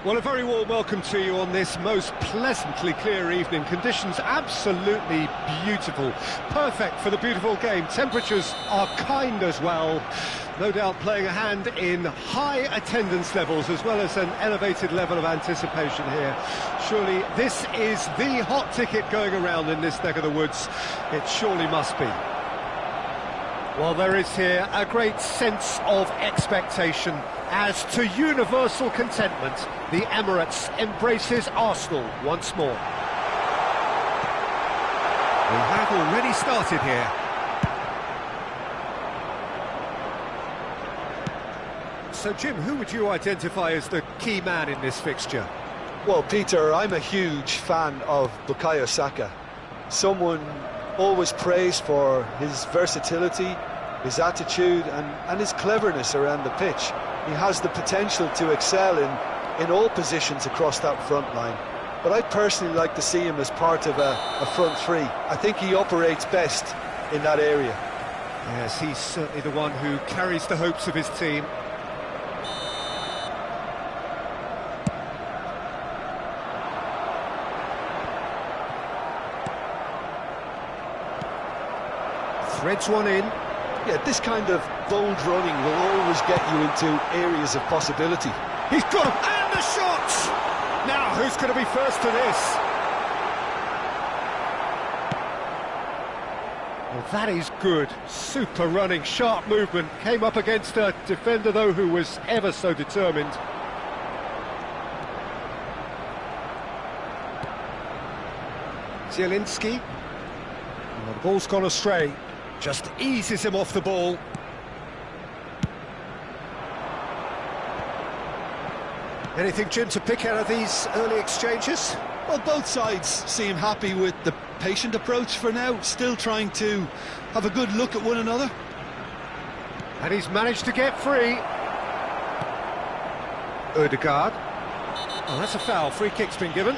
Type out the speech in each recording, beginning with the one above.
Well, a very warm welcome to you on this most pleasantly clear evening. Conditions absolutely beautiful. Perfect for the beautiful game. Temperatures are kind as well. No doubt playing a hand in high attendance levels as well as an elevated level of anticipation here. Surely this is the hot ticket going around in this neck of the woods. It surely must be. Well, there is here a great sense of expectation. As to universal contentment, the Emirates embraces Arsenal once more. We have already started here. So, Jim, who would you identify as the key man in this fixture? Well, Peter, I'm a huge fan of Bukayo Saka. Someone always praised for his versatility, his attitude and his cleverness around the pitch. He has the potential to excel in all positions across that front line. But I'd personally like to see him as part of a front three. I think he operates best in that area. Yes, he's certainly the one who carries the hopes of his team. Threads one in. Yeah, this kind of bold running will always get you into areas of possibility. He's got him, and the shot! Now, who's going to be first to this? Well, that is good. Super running, sharp movement. Came up against a defender, though, who was ever so determined. Zielinski. Well, the ball's gone astray. Just eases him off the ball. Anything, Jim, to pick out of these early exchanges? Well, both sides seem happy with the patient approach for now, still trying to have a good look at one another. And he's managed to get free. Odegaard. Oh, that's a foul. Free kick's been given.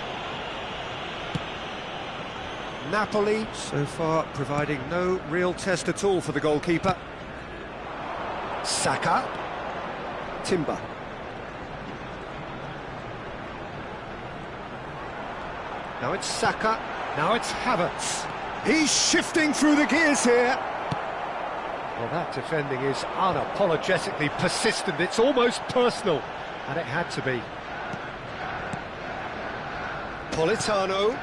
Napoli, so far, providing no real test at all for the goalkeeper. Saka. Timber. Now it's Saka, now it's Havertz. He's shifting through the gears here. Well, that defending is unapologetically persistent. It's almost personal, and it had to be. Politano.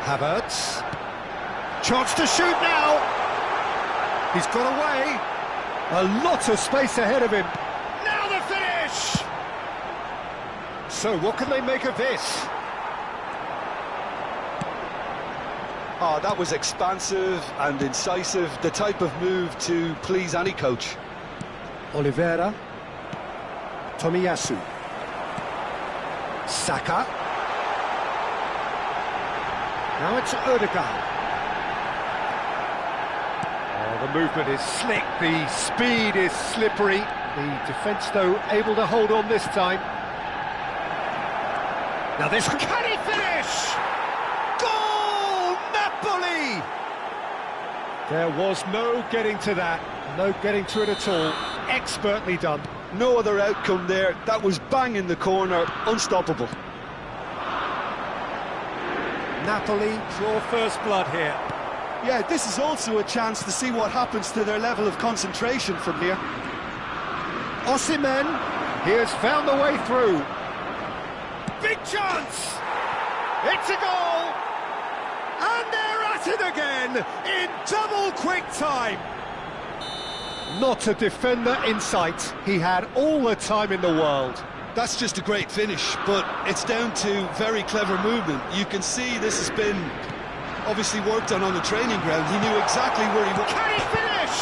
Havertz. Chance to shoot now. He's got away. A lot of space ahead of him. Now the finish! So what can they make of this? Oh, that was expansive and incisive, the type of move to please any coach. Oliveira. Tomiyasu. Saka. Now it's Odegaard. Oh, the movement is slick, the speed is slippery. The defence, though, able to hold on this time. Now this... Can he finish? Goal! Napoli! There was no getting to that. No getting to it at all. Expertly done. No other outcome there. That was bang in the corner. Unstoppable. Napoli draw first blood here. Yeah, this is also a chance to see what happens to their level of concentration from here. Osimhen, he has found the way through. Big chance! It's a goal! And they're at it again in double quick time. Not a defender in sight. He had all the time in the world. That's just a great finish, but it's down to very clever movement. You can see this has been obviously worked on the training ground. He knew exactly where he was. Can he finish?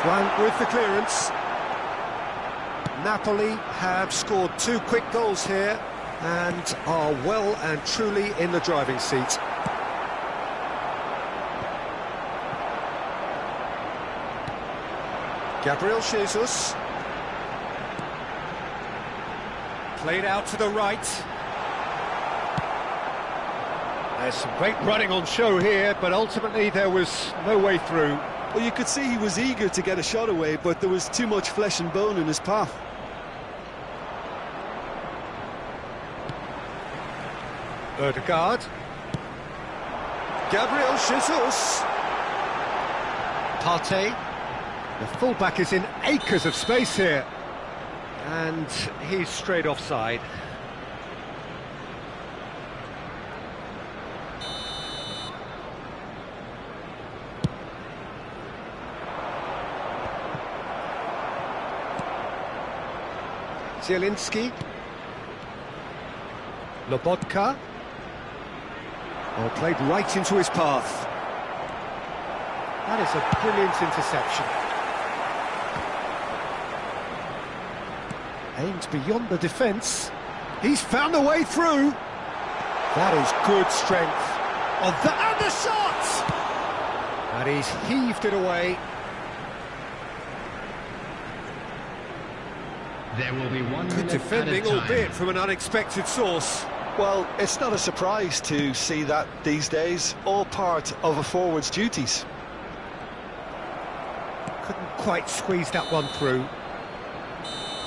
Juan with the clearance. Napoli have scored 2 quick goals here and are well and truly in the driving seat. Gabriel Jesus. Played out to the right. There's some great running on show here, but ultimately there was no way through. Well, you could see he was eager to get a shot away, but there was too much flesh and bone in his path. Odegaard. Gabriel Jesus. Partey. The fullback is in acres of space here. And he's straight offside. Zielinski. Lobotka. Oh, played right into his path. That is a brilliant interception. Aimed beyond the defence. He's found a way through. That is good strength. Oh, and the shot! And he's heaved it away. There will be 1 Good minute defending, at a time. albeit from an unexpected source. Well, it's not a surprise to see that these days, all part of a forward's duties. Couldn't quite squeeze that one through.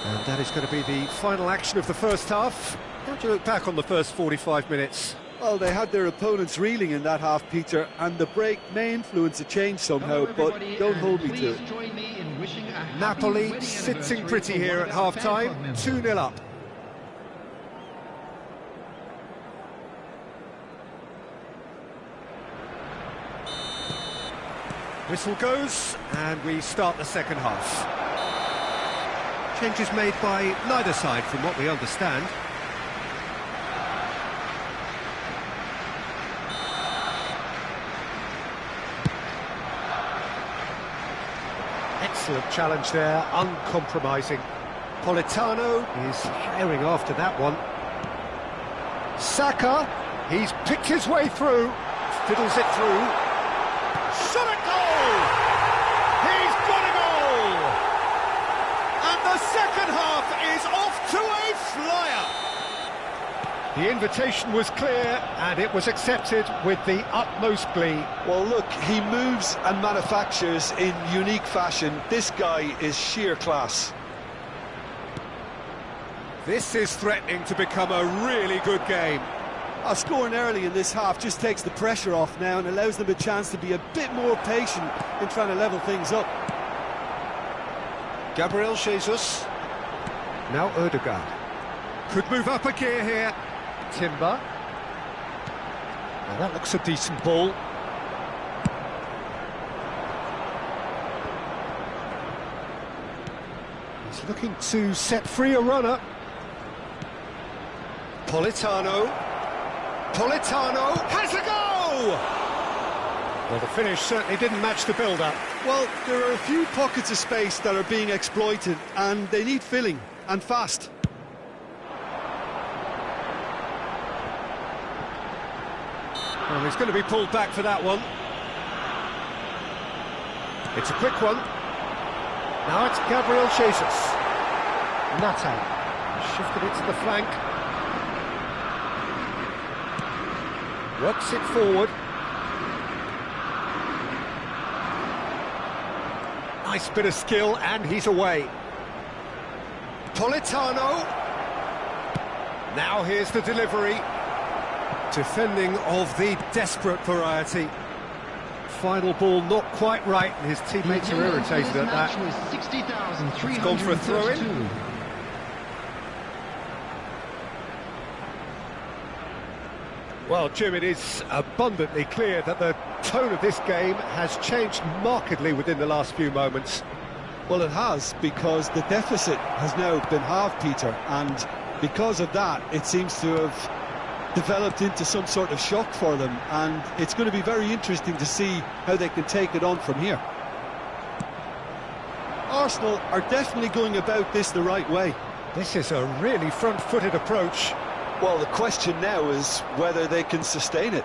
And that is going to be the final action of the first half. How do you look back on the first 45 minutes? Well, they had their opponents reeling in that half, Peter, and the break may influence a change somehow, but don't hold me to it. Napoli sitting pretty here at half-time, 2-0 up. Whistle goes, and we start the second half. Changes made by neither side, from what we understand. Excellent challenge there, uncompromising. Politano is herring after that one. Saka, he's picked his way through, fiddles it through. Shot at goal! He's got a goal! And the second half is off to a flyer! The invitation was clear, and it was accepted with the utmost glee. Well, look, he moves and manufactures in unique fashion. This guy is sheer class. This is threatening to become a really good game. Scoring early in this half just takes the pressure off now and allows them a chance to be a bit more patient in trying to level things up. Gabriel Jesus. Now Odegaard. Could move up a gear here. Timber. Now that looks a decent ball. He's looking to set free a runner. Politano. Politano has a go! Well, the finish certainly didn't match the build-up. Well, there are a few pockets of space that are being exploited and they need filling, and fast. Well, he's going to be pulled back for that one. It's a quick one. Now it's Gabriel Jesus. Nathan shifted it to the flank. Works it forward. Nice bit of skill, and he's away. Politano. Now here's the delivery. Defending of the desperate variety. Final ball not quite right, and his teammates are irritated at that. It's gone for a throw-in. Well, Jim, it is abundantly clear that the tone of this game has changed markedly within the last few moments. Well, it has, because the deficit has now been halved, Peter, and because of that, it seems to have developed into some sort of shock for them, and it's going to be very interesting to see how they can take it on from here. Arsenal are definitely going about this the right way. This is a really front-footed approach. Well, the question now is whether they can sustain it.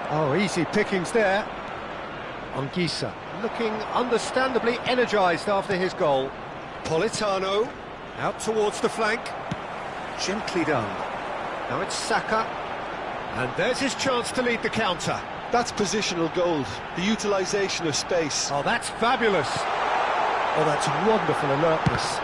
Oh, easy pickings there. Anguissa looking understandably energised after his goal. Politano out towards the flank. Gently done. Now it's Saka. And there's his chance to lead the counter. That's positional gold, the utilisation of space. Oh, that's fabulous. Oh, that's wonderful alertness.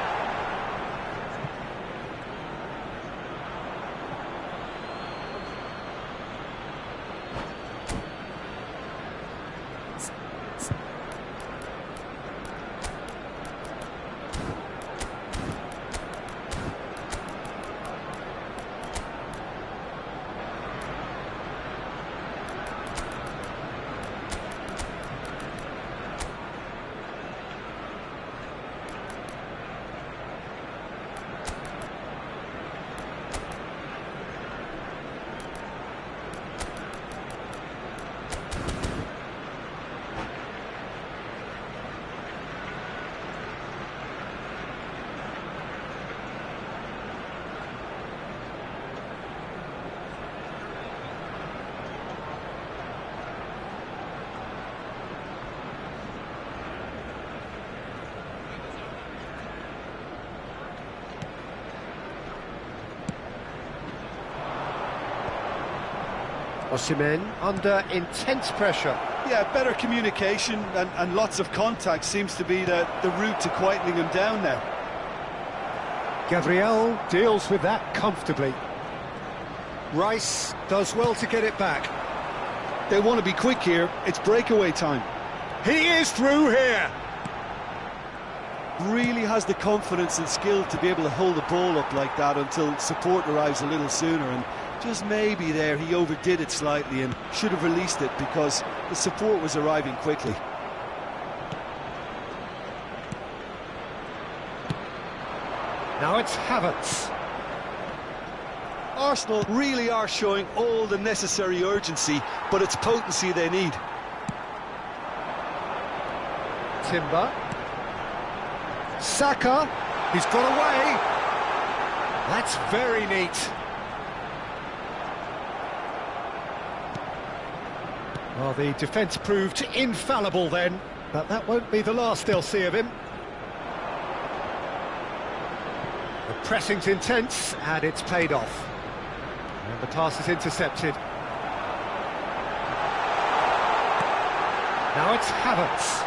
Osimhen under intense pressure. Yeah, better communication and lots of contact seems to be the route to quietening him down now. Gabriel deals with that comfortably. Rice does well to get it back. They want to be quick here, it's breakaway time. He is through here! Really has the confidence and skill to be able to hold the ball up like that until support arrives a little sooner, and just maybe there he overdid it slightly and should have released it because the support was arriving quickly. Now it's Havertz. Arsenal really are showing all the necessary urgency, but it's potency they need. Timber. Saka. He's got away. That's very neat. Well, the defence proved infallible then, but that won't be the last they'll see of him. The pressing's intense, and it's paid off. And the pass is intercepted. Now it's Havertz.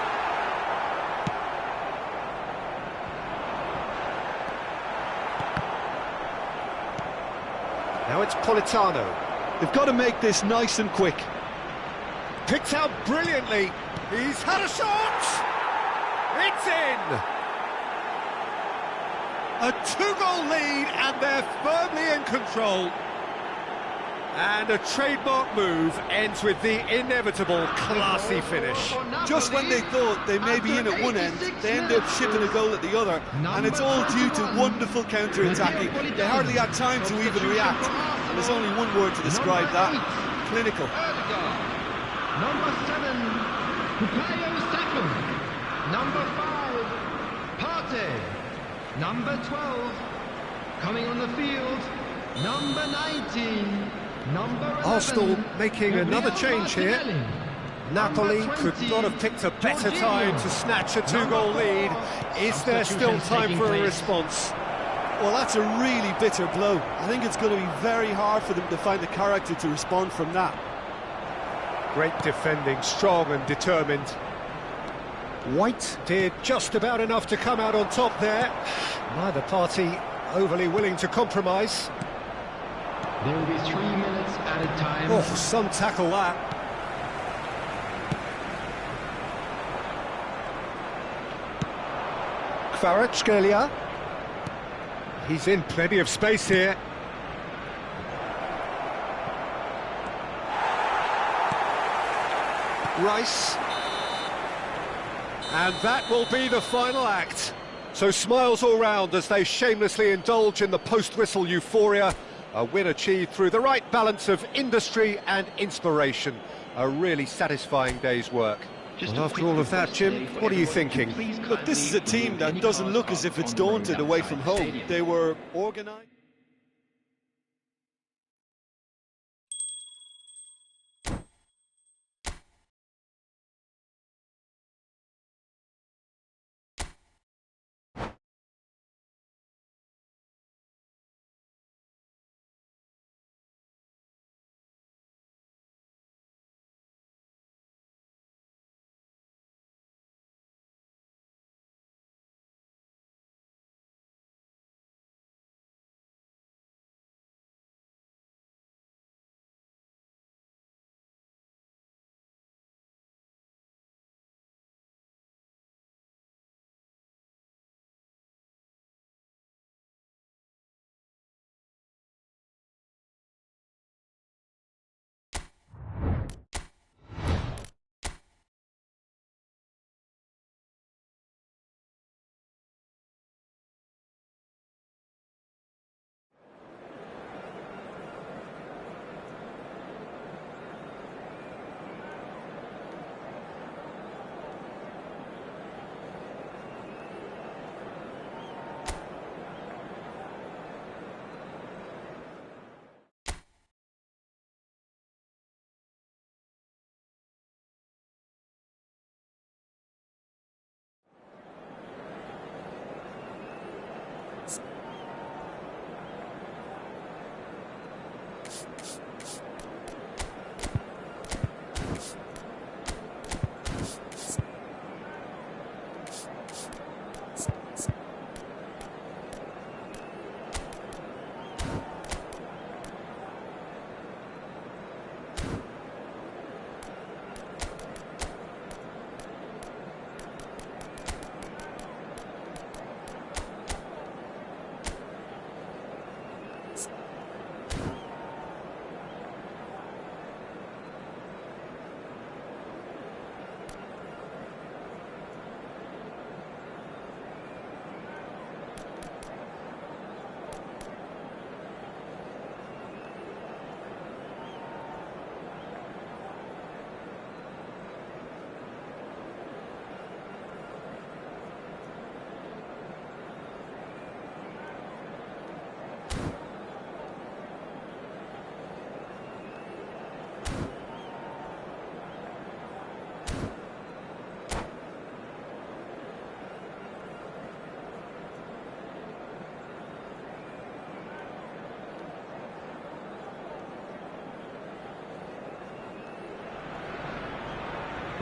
Now it's Politano. They've got to make this nice and quick. Picked out brilliantly. He's had a shot! It's in! A two-goal lead, and they're firmly in control. And a trademark move ends with the inevitable classy finish. Just when they thought they may be in at one end, they end up shipping a goal at the other, and it's all due to wonderful counter-attacking. They hardly had time to even react, and there's only one word to describe that: clinical. Number 7, Bukayo Saka. Number 5, Partey. Number 12, coming on the field, number 19. Number 11, Arsenal making another change here. Napoli could not have picked a better time to snatch a two-goal lead. Is there still time for a response? Well, that's a really bitter blow. I think it's going to be very hard for them to find the character to respond from that. Great defending, strong and determined. White did just about enough to come out on top there. Neither party overly willing to compromise. There will be 3 minutes at a time. Oh, some tackle that. Kvaratskhelia. He's in plenty of space here. Rice. And that will be the final act. So smiles all round as they shamelessly indulge in the post-whistle euphoria. A win achieved through the right balance of industry and inspiration. A really satisfying day's work. Well, after all of that, Jim, what are you thinking? Look, this is a team that doesn't look as if it's daunted away from home. They were organised.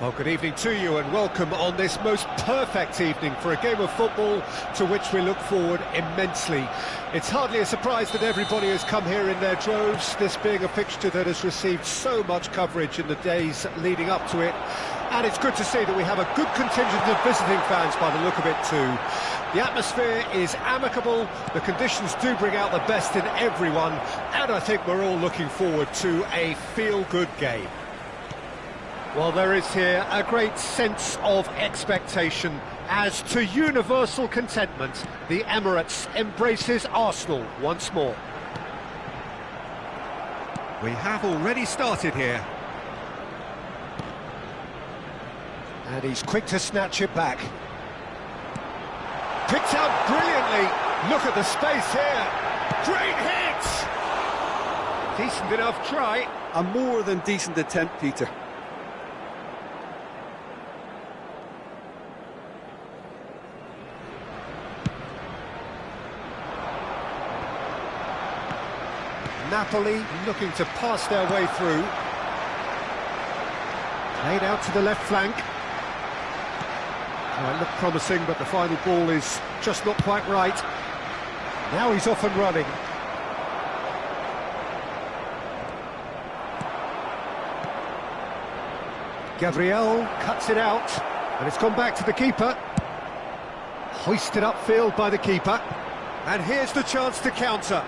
Well, good evening to you and welcome on this most perfect evening for a game of football to which we look forward immensely. It's hardly a surprise that everybody has come here in their droves, this being a fixture that has received so much coverage in the days leading up to it. And it's good to see that we have a good contingent of visiting fans by the look of it too. The atmosphere is amicable, the conditions do bring out the best in everyone, and I think we're all looking forward to a feel-good game. Well, there is here a great sense of expectation as, to universal contentment, the Emirates embraces Arsenal once more. We have already started here. And he's quick to snatch it back. Picked out brilliantly. Look at the space here. Great hit! Decent enough try. A more than decent attempt, Peter. Napoli looking to pass their way through. Played out to the left flank. Well, it looked promising, but the final ball is just not quite right. Now he's off and running. Gabriel cuts it out, and it's gone back to the keeper. Hoisted upfield by the keeper. And here's the chance to counter.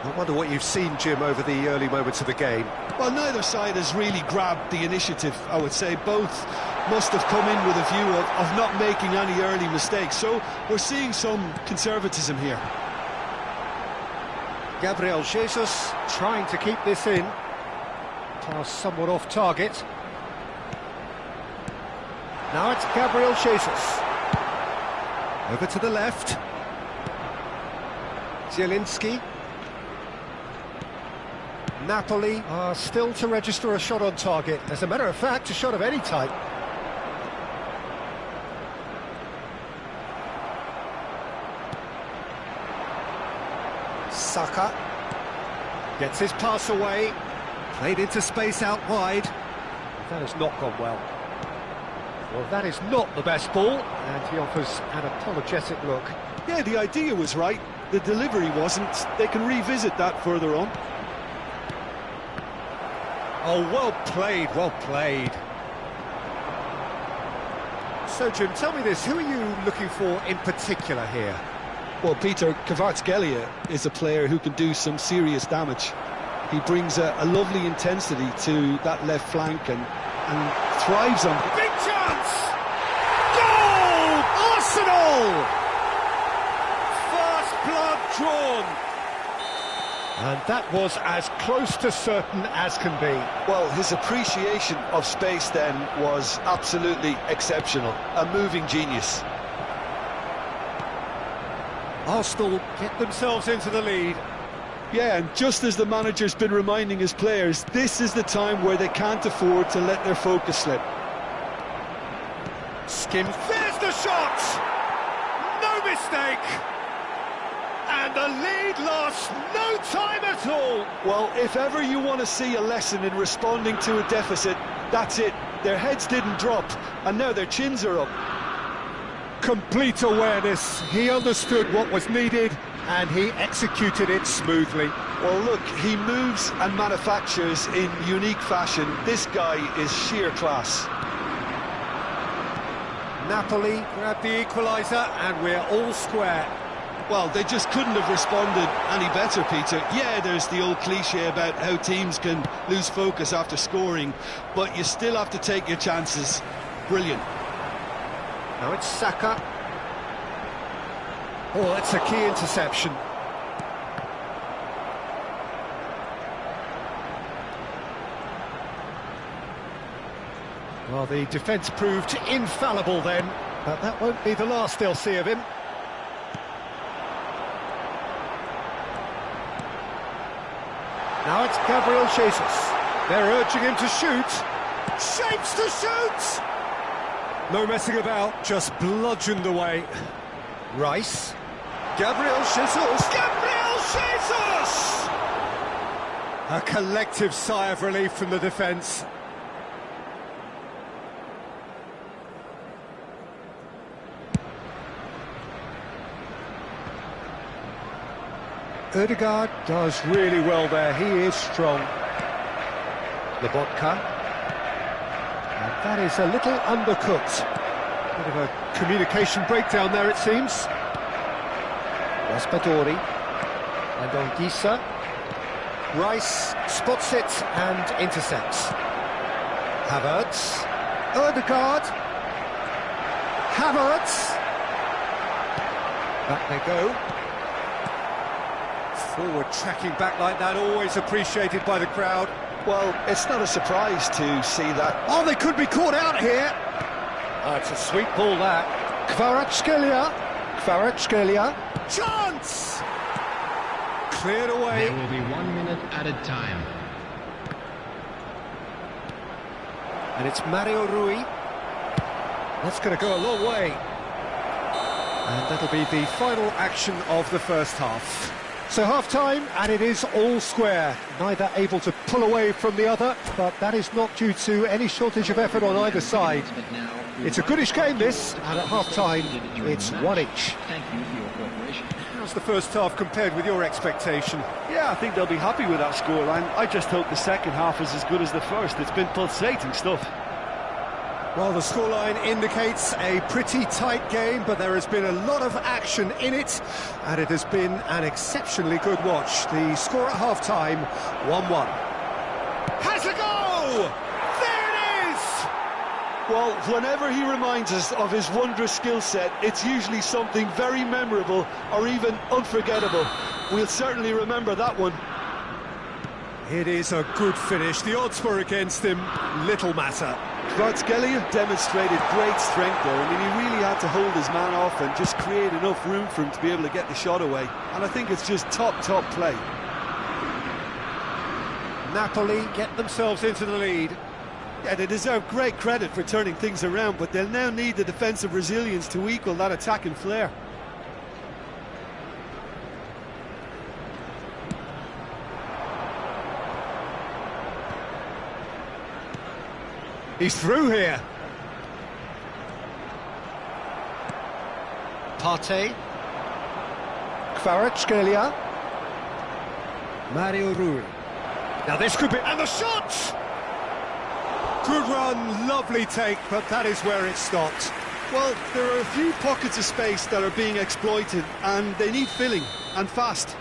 I wonder what you've seen, Jim, over the early moments of the game. Well, neither side has really grabbed the initiative, I would say. Both must have come in with a view of not making any early mistakes. So we're seeing some conservatism here. Gabriel Jesus trying to keep this in. Pass somewhat off target. Now it's Gabriel Jesus. Over to the left. Zielinski. Napoli are still to register a shot on target. As a matter of fact, a shot of any type. Saka gets his pass away. Played into space out wide. That has not gone well. Well, that is not the best ball, and he offers an apologetic look. Yeah, the idea was right. The delivery wasn't. They can revisit that further on. Oh, well played, well played. So, Jim, tell me this, who are you looking for in particular here? Well, Peter, Kvaratskhelia is a player who can do some serious damage. He brings a lovely intensity to that left flank and thrives on... Big chance! Goal! Arsenal! First blood drawn. And that was as close to certain as can be. Well, his appreciation of space then was absolutely exceptional. A moving genius. Arsenal get themselves into the lead. Yeah, and just as the manager's been reminding his players, this is the time where they can't afford to let their focus slip. Skimmed. There's the shot! No mistake! And the lead lost no time at all! Well, if ever you want to see a lesson in responding to a deficit, that's it. Their heads didn't drop, and now their chins are up. Complete awareness. He understood what was needed, and he executed it smoothly. Well, look, he moves and manufactures in unique fashion. This guy is sheer class. Napoli grabbed the equaliser, and we're all square. Well, they just couldn't have responded any better, Peter. Yeah, there's the old cliche about how teams can lose focus after scoring, but you still have to take your chances. Brilliant. Now it's Saka. Oh, that's a key interception. Well, the defence proved infallible then, but that won't be the last they'll see of him. Now it's Gabriel Jesus. They're urging him to shoot. Shapes to shoot! No messing about, just bludgeoned away. Rice. Gabriel Jesus! Gabriel Jesus! A collective sigh of relief from the defence. Ødegaard does really well there, he is strong. Lobotka. And that is a little undercooked. Bit of a communication breakdown there, it seems. Raspadori. And Anguissa. Rice spots it and intercepts. Havertz. Ødegaard. Havertz. Back they go. Forward tracking back like that, always appreciated by the crowd. Well, it's not a surprise to see that. Oh, they could be caught out here. Oh, it's a sweet ball, that. Kvaratskhelia. Chance! Cleared away. There will be 1 minute added time. And it's Mario Rui. That's going to go a long way. And that'll be the final action of the first half. So half-time, and it is all square. Neither able to pull away from the other, but that is not due to any shortage of effort on either side. It's a goodish game, this, and at half-time, it's one each. Thank you for your cooperation. How's the first half compared with your expectation? Yeah, I think they'll be happy with that scoreline. I just hope the second half is as good as the first. It's been pulsating stuff. Well, the scoreline indicates a pretty tight game, but there has been a lot of action in it, and it has been an exceptionally good watch. The score at half-time, 1-1. Has a go! There it is! Well, whenever he reminds us of his wondrous skill set, it's usually something very memorable or even unforgettable. We'll certainly remember that one. It is a good finish. The odds were against him, little matter. Kvaratskhelia demonstrated great strength there. I mean, he really had to hold his man off and just create enough room for him to be able to get the shot away. And I think it's just top play. Napoli get themselves into the lead. Yeah, they deserve great credit for turning things around, but they'll now need the defensive resilience to equal that attacking flair. He's through here. Partey. Kvaratskhelia. Mario Rui. Now this could be... And the shot! Good run, lovely take, but that is where it stopped. Well, there are a few pockets of space that are being exploited, and they need filling, and fast.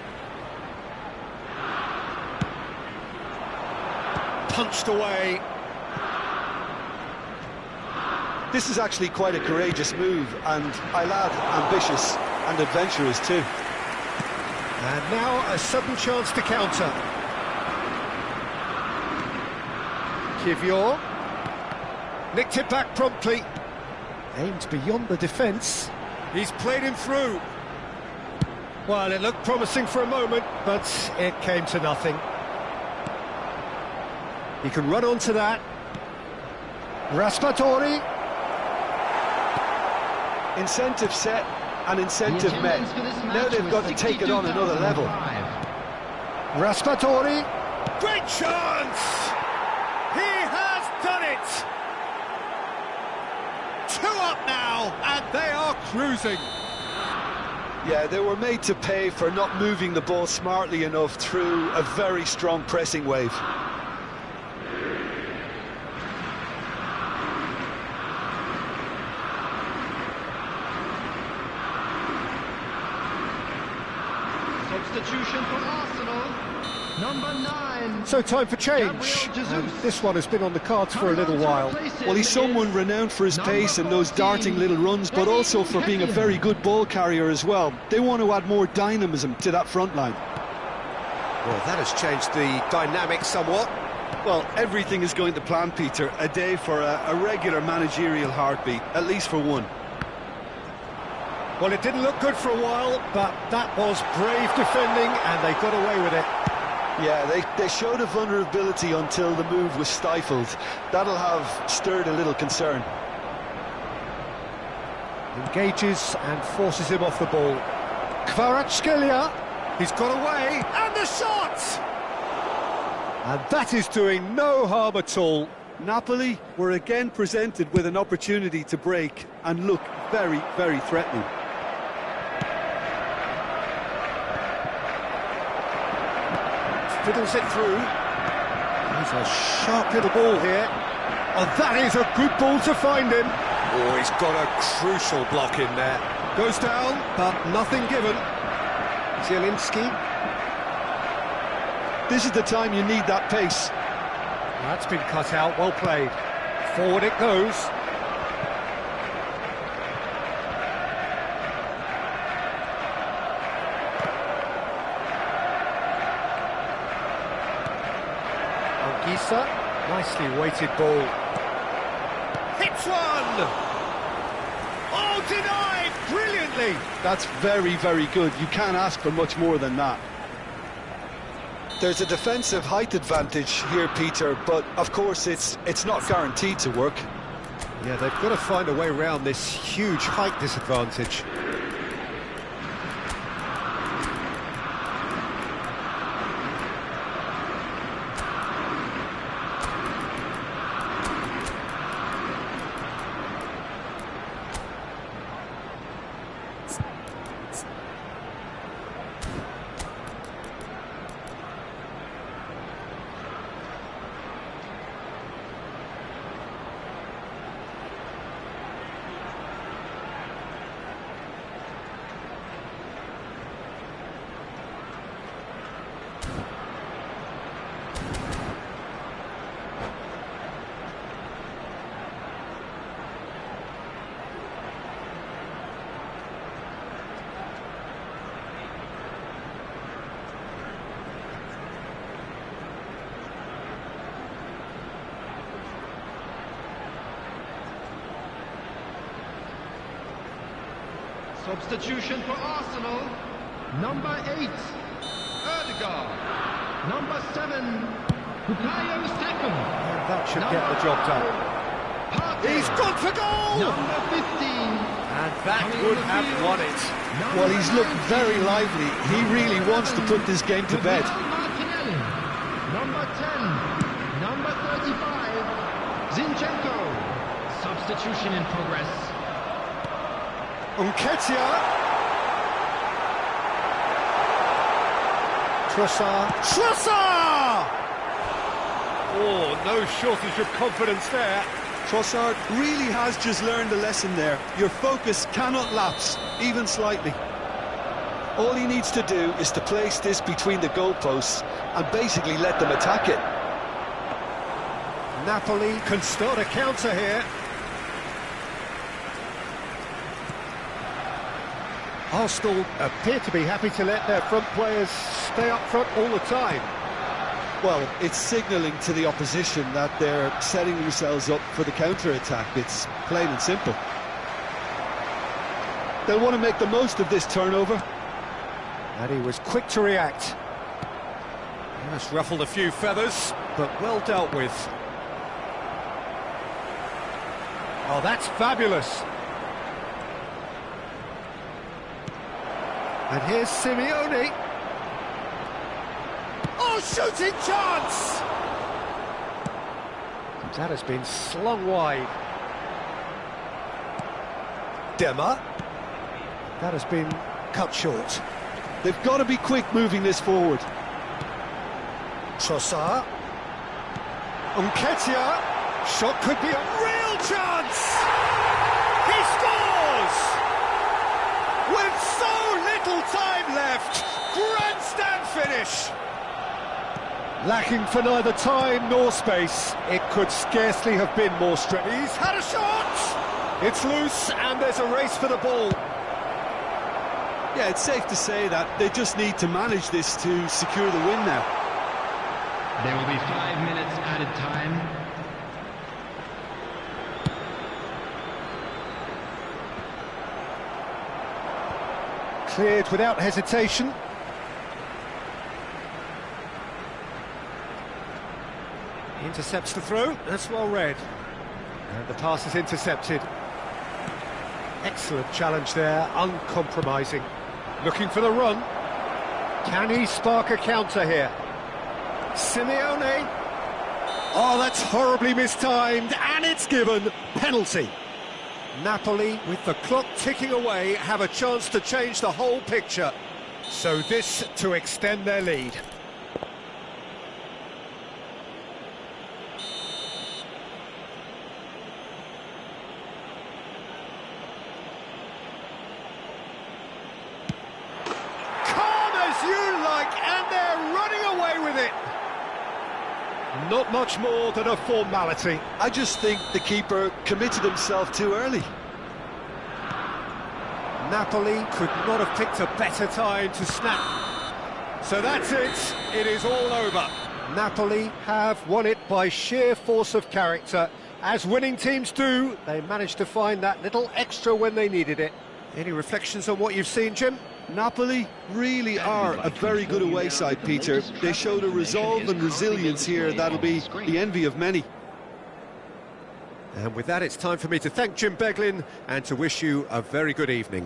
Punched away. This is actually quite a courageous move, and I'll add ambitious and adventurous too. And now a sudden chance to counter. Kivior. Nicked it back promptly. Aimed beyond the defence. He's played him through. Well, it looked promising for a moment, but it came to nothing. He can run onto that. Raspadori. Incentive set, and incentive met. Now they've got to take it on another level. Raspatori. Great chance! He has done it! 2 up now, and they are cruising. Yeah, they were made to pay for not moving the ball smartly enough through a very strong pressing wave. Substitution for Arsenal, number 9. So time for change. And this one has been on the cards for a little while. Well, he's someone renowned for his pace and those darting little runs, but also for being a very good ball carrier as well. They want to add more dynamism to that front line. Well, that has changed the dynamic somewhat. Well, everything is going to plan, Peter. A day for a regular managerial heartbeat, at least for one. Well, it didn't look good for a while, but that was brave defending, and they got away with it. Yeah, they showed a vulnerability until the move was stifled. That'll have stirred a little concern. Engages and forces him off the ball. Kvaratskhelia, he's got away, and the shot! And that is doing no harm at all. Napoli were again presented with an opportunity to break and look very, very threatening. Fiddles it through. There's a sharp little ball here. And that is a good ball to find him. Oh, he's got a crucial block in there. Goes down, but nothing given. Zielinski. This is the time you need that pace. That's been cut out, well played. Forward it goes. Gisa, nicely weighted ball. Hits one! Oh, denied! Brilliantly! That's very, very good. You can't ask for much more than that. There's a defensive height advantage here, Peter, but of course it's not guaranteed to work. Yeah, they've got to find a way around this huge height disadvantage. Substitution for Arsenal, number 8, Ødegaard, number 7, Bukayo Saka. That should get the job done. He's gone for goal! Number 15. And that would have won it. Well, he's looked very lively. He really wants to put this game to bed. Martinelli, number 10, number 35, Zinchenko. Substitution in progress. Nketiah. Trossard! Oh, no shortage of confidence there. Trossard really has just learned a lesson there. Your focus cannot lapse, even slightly. All he needs to do is to place this between the goalposts and basically let them attack it. Napoli can start a counter here. Arsenal appear to be happy to let their front players stay up front all the time. Well, it's signalling to the opposition that they're setting themselves up for the counter-attack. It's plain and simple. They'll want to make the most of this turnover. And he was quick to react. That's ruffled a few feathers, but well dealt with. Oh, that's fabulous. And here's Simeone. Oh, shooting chance! That has been slung wide. Dema. That has been cut short. They've got to be quick moving this forward. Trossard. Nketiah. Shot could be a real chance! He scores! With so little time left, grandstand finish! Lacking for neither time nor space, it could scarcely have been more stretched. He's had a shot! It's loose and there's a race for the ball. Yeah, it's safe to say that they just need to manage this to secure the win now. There will be 5 minutes added time. Cleared without hesitation. He intercepts the throw, that's well read. And the pass is intercepted. Excellent challenge there, uncompromising. Looking for the run. Can he spark a counter here? Simeone. Oh, that's horribly mistimed, and it's given. Penalty. Napoli, with the clock ticking away, have a chance to change the whole picture. So this to extend their lead. Calm as you like, and they're running away with it. Not much more than a formality. I just think the keeper committed himself too early. Napoli could not have picked a better time to snap. So that's it, it is all over. Napoli have won it by sheer force of character. As winning teams do, they managed to find that little extra when they needed it. Any reflections on what you've seen, Jim? Napoli really are a very good away side, Peter. They showed a resolve and resilience here that'll be the envy of many. And with that, it's time for me to thank Jim Beglin and to wish you a very good evening.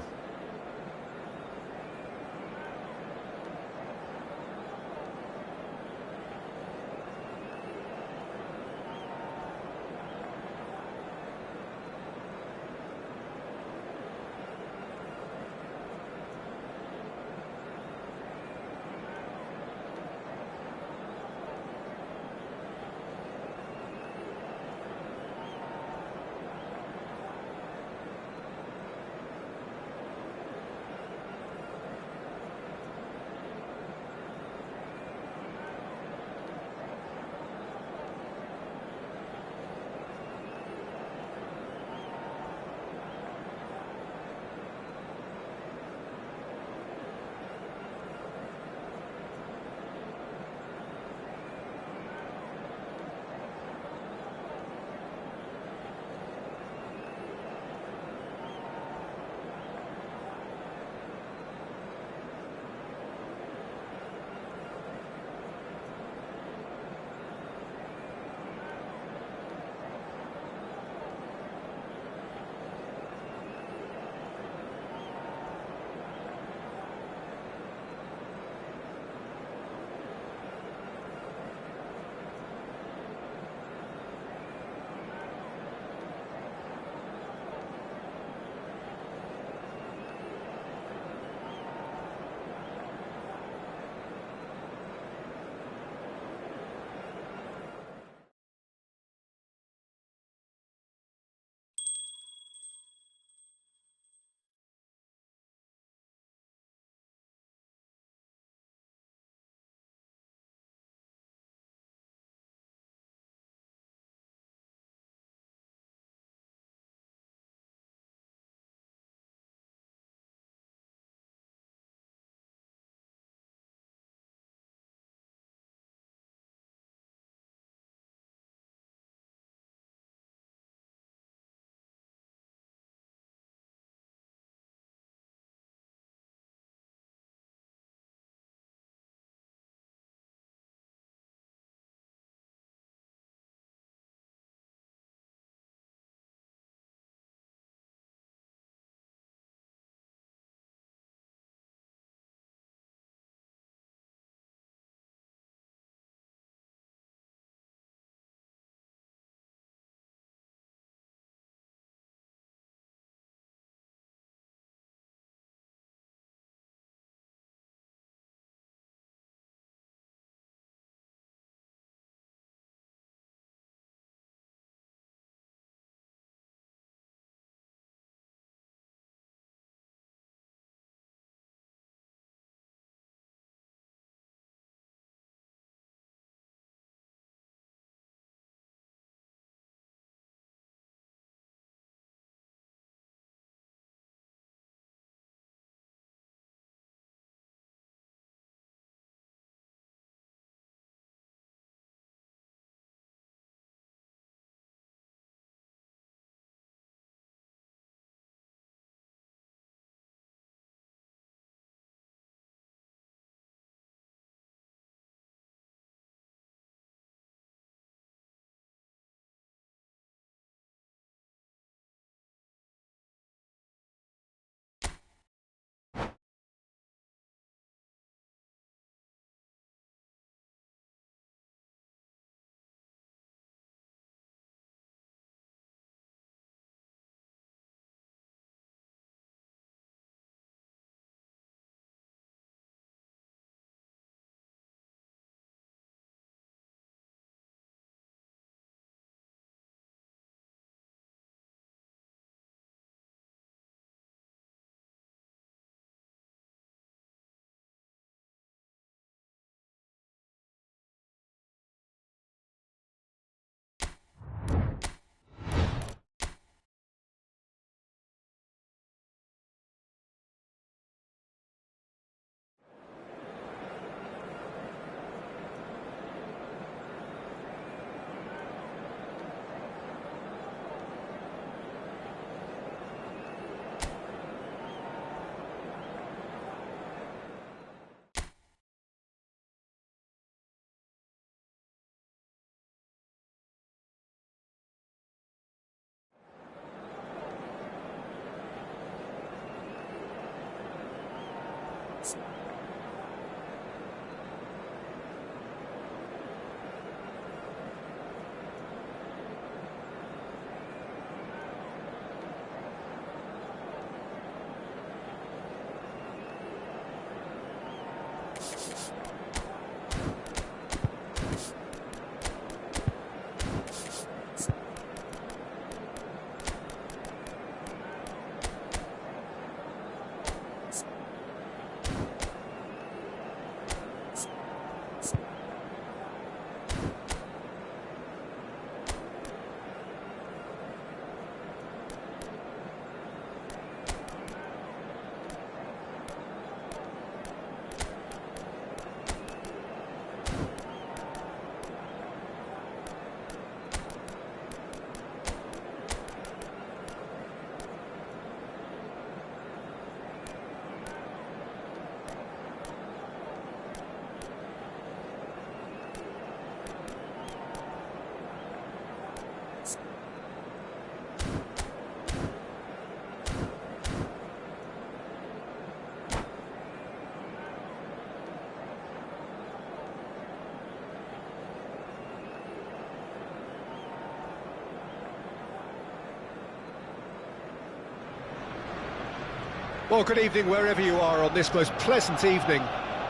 Well, good evening wherever you are on this most pleasant evening.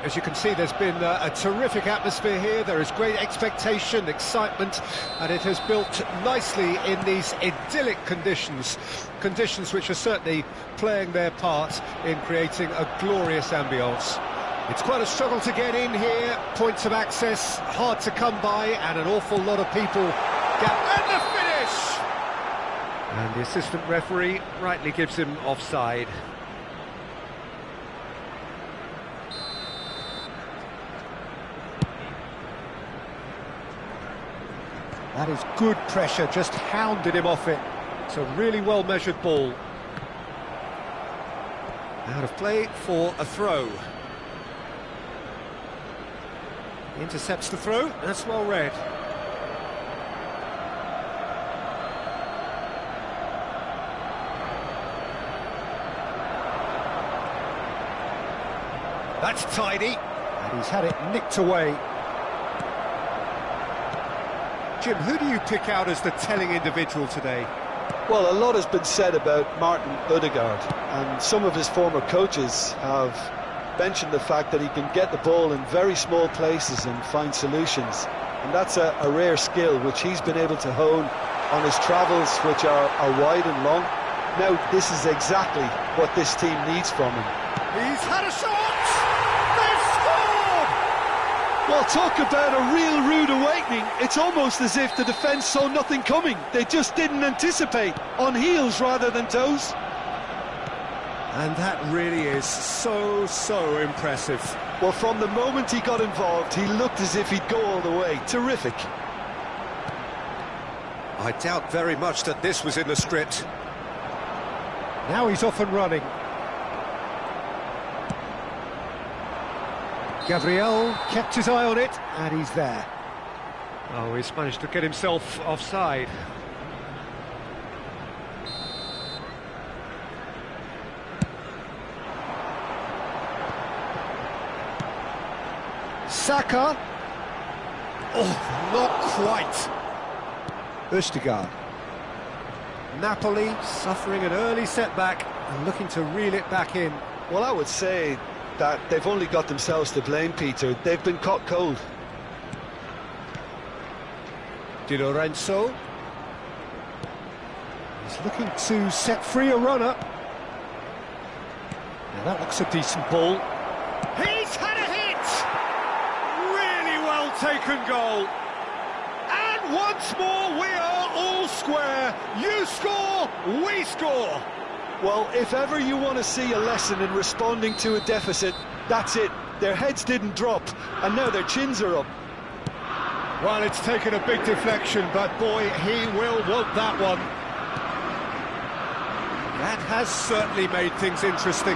As you can see, there's been a terrific atmosphere here. There is great expectation, excitement, and it has built nicely in these idyllic conditions. Conditions which are certainly playing their part in creating a glorious ambience. It's quite a struggle to get in here, points of access hard to come by, and an awful lot of people and the finish! And the assistant referee rightly gives him offside. That is good pressure, just hounded him off it. It's a really well-measured ball. Out of play for a throw. He intercepts the throw, that's well read. That's tidy, and he's had it nicked away. Jim, who do you pick out as the telling individual today? Well, a lot has been said about Martin Odegaard, and some of his former coaches have mentioned the fact that he can get the ball in very small places and find solutions. And that's a rare skill which he's been able to hone on his travels, which are wide and long. Now, this is exactly what this team needs from him. He's had a shot! They've scored! Well, talk about a real rude awakening. It's almost as if the defence saw nothing coming. They just didn't anticipate, on heels rather than toes. And that really is so impressive. Well, from the moment he got involved, he looked as if he'd go all the way. Terrific. I doubt very much that this was in the script. Now he's off and running. Gabriel kept his eye on it, and he's there. Oh, he's managed to get himself offside. Saka. Oh, not quite. Østigard. Napoli suffering an early setback and looking to reel it back in. Well, I would say that they've only got themselves to blame, Peter. They've been caught cold. Di Lorenzo. He's looking to set free a runner. Now that looks a decent ball. He's had a hit! Really well taken goal. And once more we are all square. You score, we score. Well, if ever you want to see a lesson in responding to a deficit, that's it. Their heads didn't drop, and now their chins are up. Well, it's taken a big deflection, but boy, he will want that one. That has certainly made things interesting.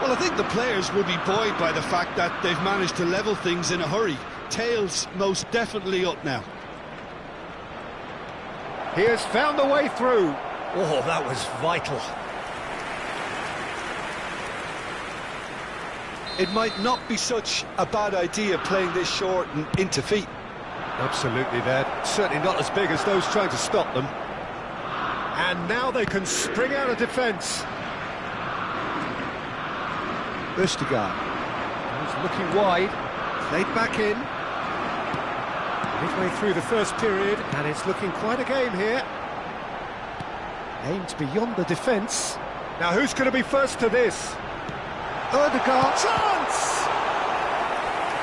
Well, I think the players will be buoyed by the fact that they've managed to level things in a hurry. Tails most definitely up now. He has found the way through. Oh, that was vital. it might not be such a bad idea playing this short and into feet. Absolutely, they're certainly not as big as those trying to stop them. And now they can spring out of defence. Østigard. He's looking wide, played back in. Midway through the first period, and it's looking quite a game here. Aimed beyond the defence. Now who's going to be first to this? Ødegaard. Chance!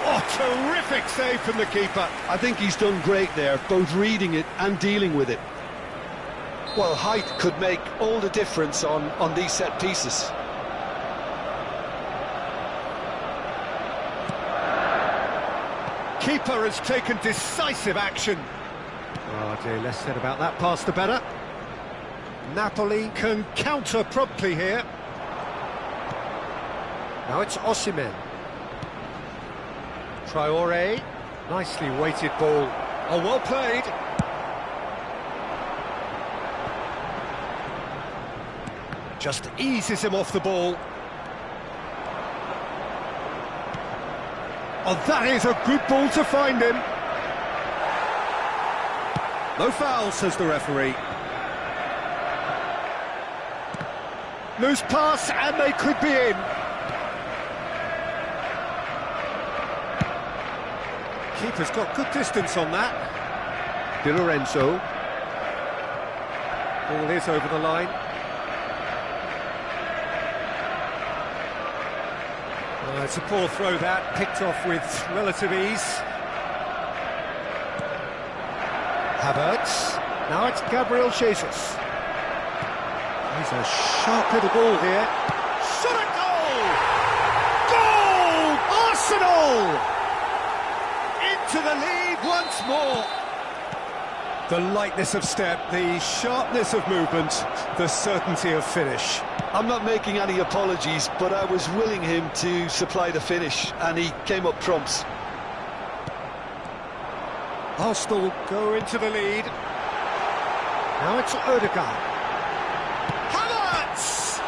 Oh, terrific save from the keeper. I think he's done great there, both reading it and dealing with it. Well, height could make all the difference on these set pieces. Keeper has taken decisive action. Oh dear, less said about that pass the better. Napoli can counter promptly here. Now it's Osimhen. Traoré, nicely weighted ball. Oh, well played. Just eases him off the ball. Oh, that is a good ball to find him. No foul, says the referee. Loose pass, and they could be in. Keeper's got good distance on that. Di Lorenzo. Ball is over the line. It's a poor throw that, picked off with relative ease. Havertz. Now it's Gabriel Jesus. He's a sharp little ball here. Shot at goal! Goal! Arsenal! Into the lead once more. The lightness of step, the sharpness of movement, the certainty of finish. I'm not making any apologies, but I was willing him to supply the finish, and he came up trumps. Arsenal go into the lead. Now it's Ødegaard. Havertz!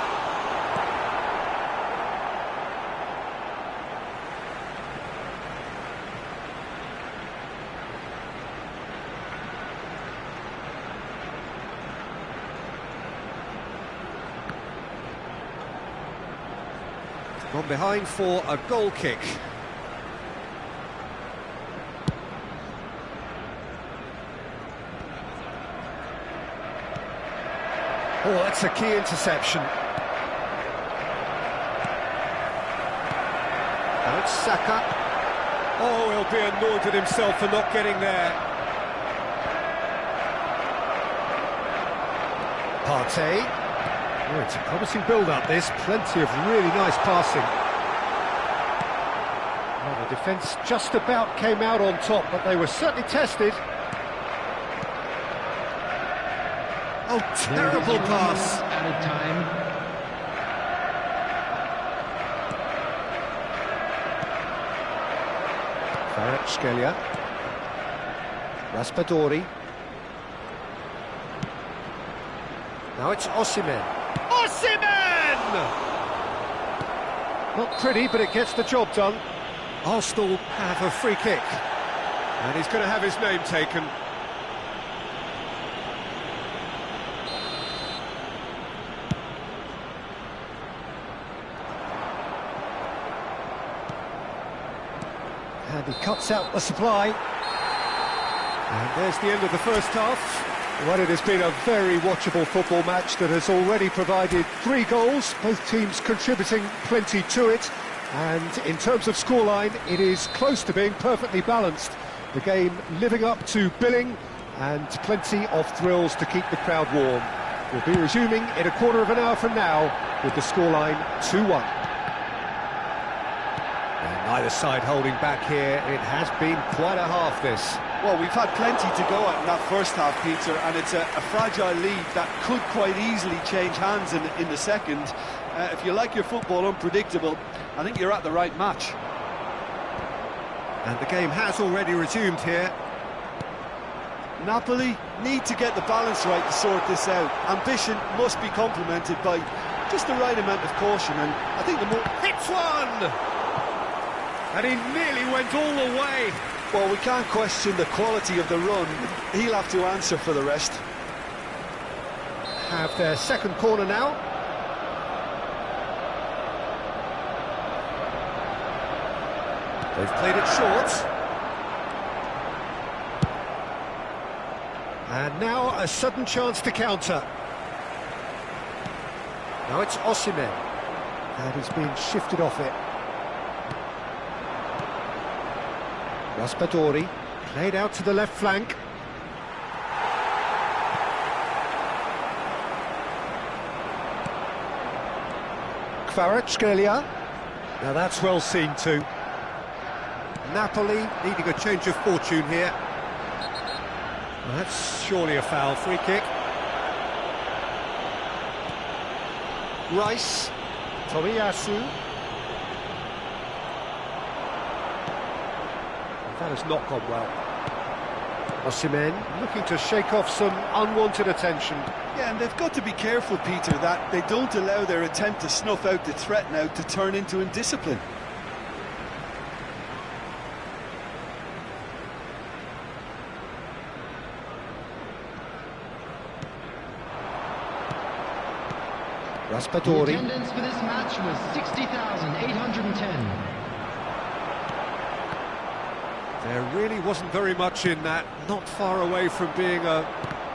Gone behind for a goal kick. Oh, that's a key interception. Now it's Saka. Oh, he'll be annoyed with himself for not getting there. Partey. Oh, it's a promising build-up, this. Plenty of really nice passing. Well, the defence just about came out on top, but they were certainly tested. Oh, terrible pass. Added time. Kvaratskhelia. Raspadori. Now it's Osimhen. Osimhen! Not pretty, but it gets the job done. Arsenal have a free kick. And he's going to have his name taken. And he cuts out the supply. And there's the end of the first half. Well, it has been a very watchable football match that has already provided 3 goals, both teams contributing plenty to it. And in terms of scoreline, it is close to being perfectly balanced. The game living up to billing and plenty of thrills to keep the crowd warm. We'll be resuming in a quarter of an hour from now with the scoreline 2-1. And neither side holding back here. It has been quite a half, this. Well, we've had plenty to go at in that first half, Peter, and it's a fragile lead that could quite easily change hands in the second. If you like your football unpredictable, I think you're at the right match. And the game has already resumed here. Napoli need to get the balance right to sort this out. Ambition must be complemented by just the right amount of caution, and I think the more... Hits one! And he nearly went all the way. Well, we can't question the quality of the run. He'll have to answer for the rest. Have their second corner now. They've played it short. And now a sudden chance to counter. Now it's Osimhen. And he's been shifted off it. Raspadori played out to the left flank. Kvaratskhelia. Now that's well seen too. Napoli needing a change of fortune here. Well, that's surely a foul. Free kick. Rice. Tomiyasu. That has not gone well. Osimhen looking to shake off some unwanted attention. Yeah, and they've got to be careful, Peter, that they don't allow their attempt to snuff out the threat now to turn into indiscipline. The Raspadori. attendance for this match was 60,810. There really wasn't very much in that, not far away from being a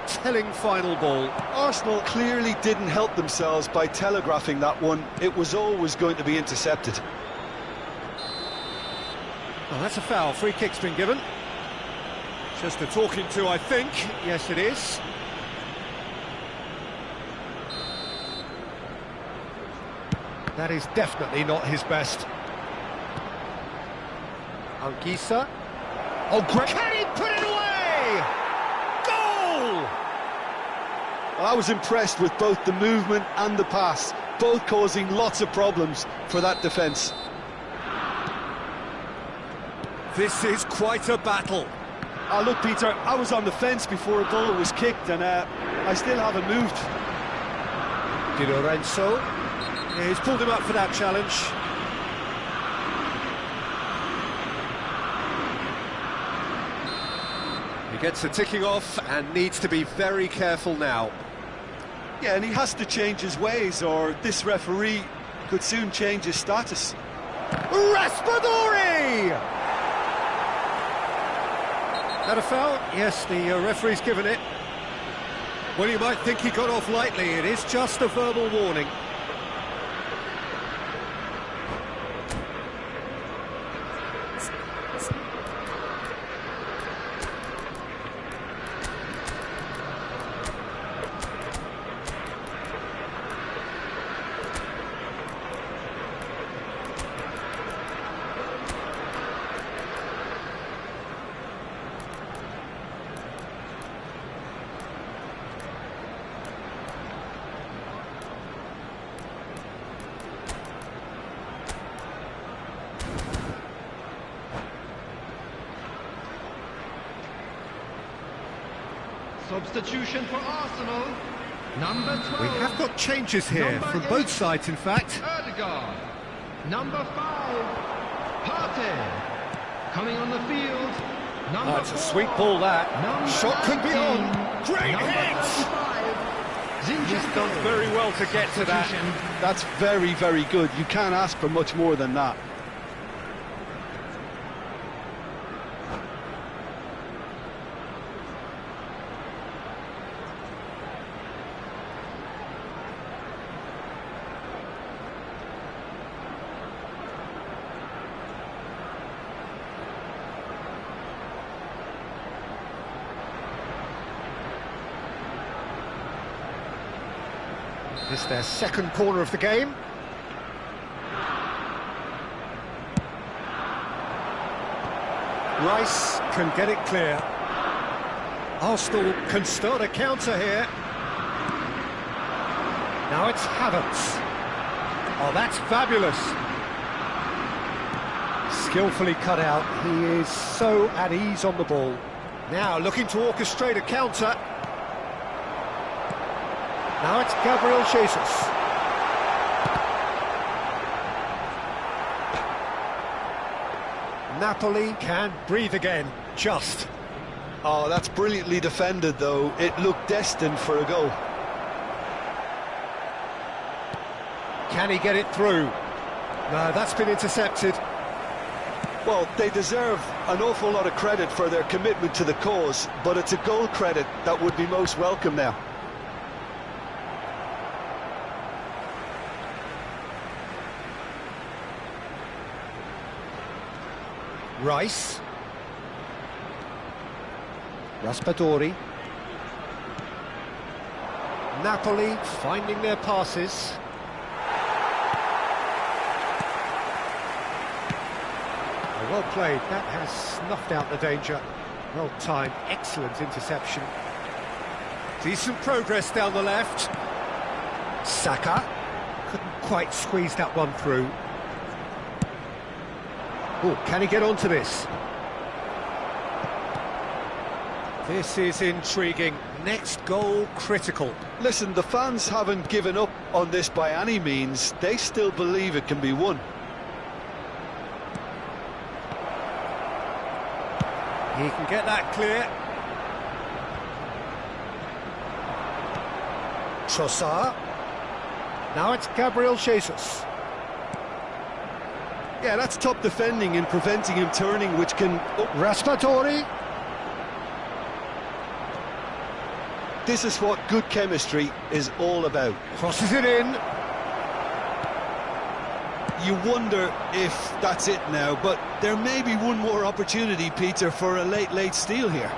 telling final ball. Arsenal clearly didn't help themselves by telegraphing that one. It was always going to be intercepted. Well, that's a foul. Free kick's been given. Just a talking to, I think. Yes, it is. That is definitely not his best. Anguissa. Oh, great! Can he put it away? Goal! Well, I was impressed with both the movement and the pass, both causing lots of problems for that defence. This is quite a battle. Oh, look, Peter, I was on the fence before a goal was kicked, and I still haven't moved. Di Lorenzo. Yeah, he's pulled him up for that challenge. He gets a ticking off and needs to be very careful now. Yeah, and he has to change his ways, or this referee could soon change his status. Raspadori! That a foul? Yes, the referee's given it. Well, you might think he got off lightly. It is just a verbal warning. Substitution for Arsenal, number 12. We have got changes here Number from 8, both sides, in fact. Ødegaard. Number 5, Partey. Coming on the field, number 4. It's a sweet ball, that. Number Shot could be 19, on. Great number hit! 35, He's done very well to get to that. That's very, very good. You can't ask for much more than that. This is their second corner of the game. Rice can get it clear. Arsenal can start a counter here. Now it's Havertz. Oh, that's fabulous. Skillfully cut out. He is so at ease on the ball. Now looking to orchestrate a counter. Now it's Gabriel Jesus. Napoli can breathe again, just. Oh, that's brilliantly defended, though. It looked destined for a goal. Can he get it through? No, that's been intercepted. Well, they deserve an awful lot of credit for their commitment to the cause, but it's a goal credit that would be most welcome now. Rice. Raspadori. Napoli finding their passes. Well played, that has snuffed out the danger. Well timed, excellent interception. Decent progress down the left. Saka couldn't quite squeeze that one through. Oh, can he get onto this? This is intriguing. Next goal critical. Listen, the fans haven't given up on this by any means. They still believe it can be won. He can get that clear. Trossard. Now it's Gabriel Jesus. Yeah, that's top defending and preventing him turning, which can... Oh, Raspadori. This is what good chemistry is all about. Crosses it in. You wonder if that's it now, but there may be one more opportunity, Peter, for a late steal here.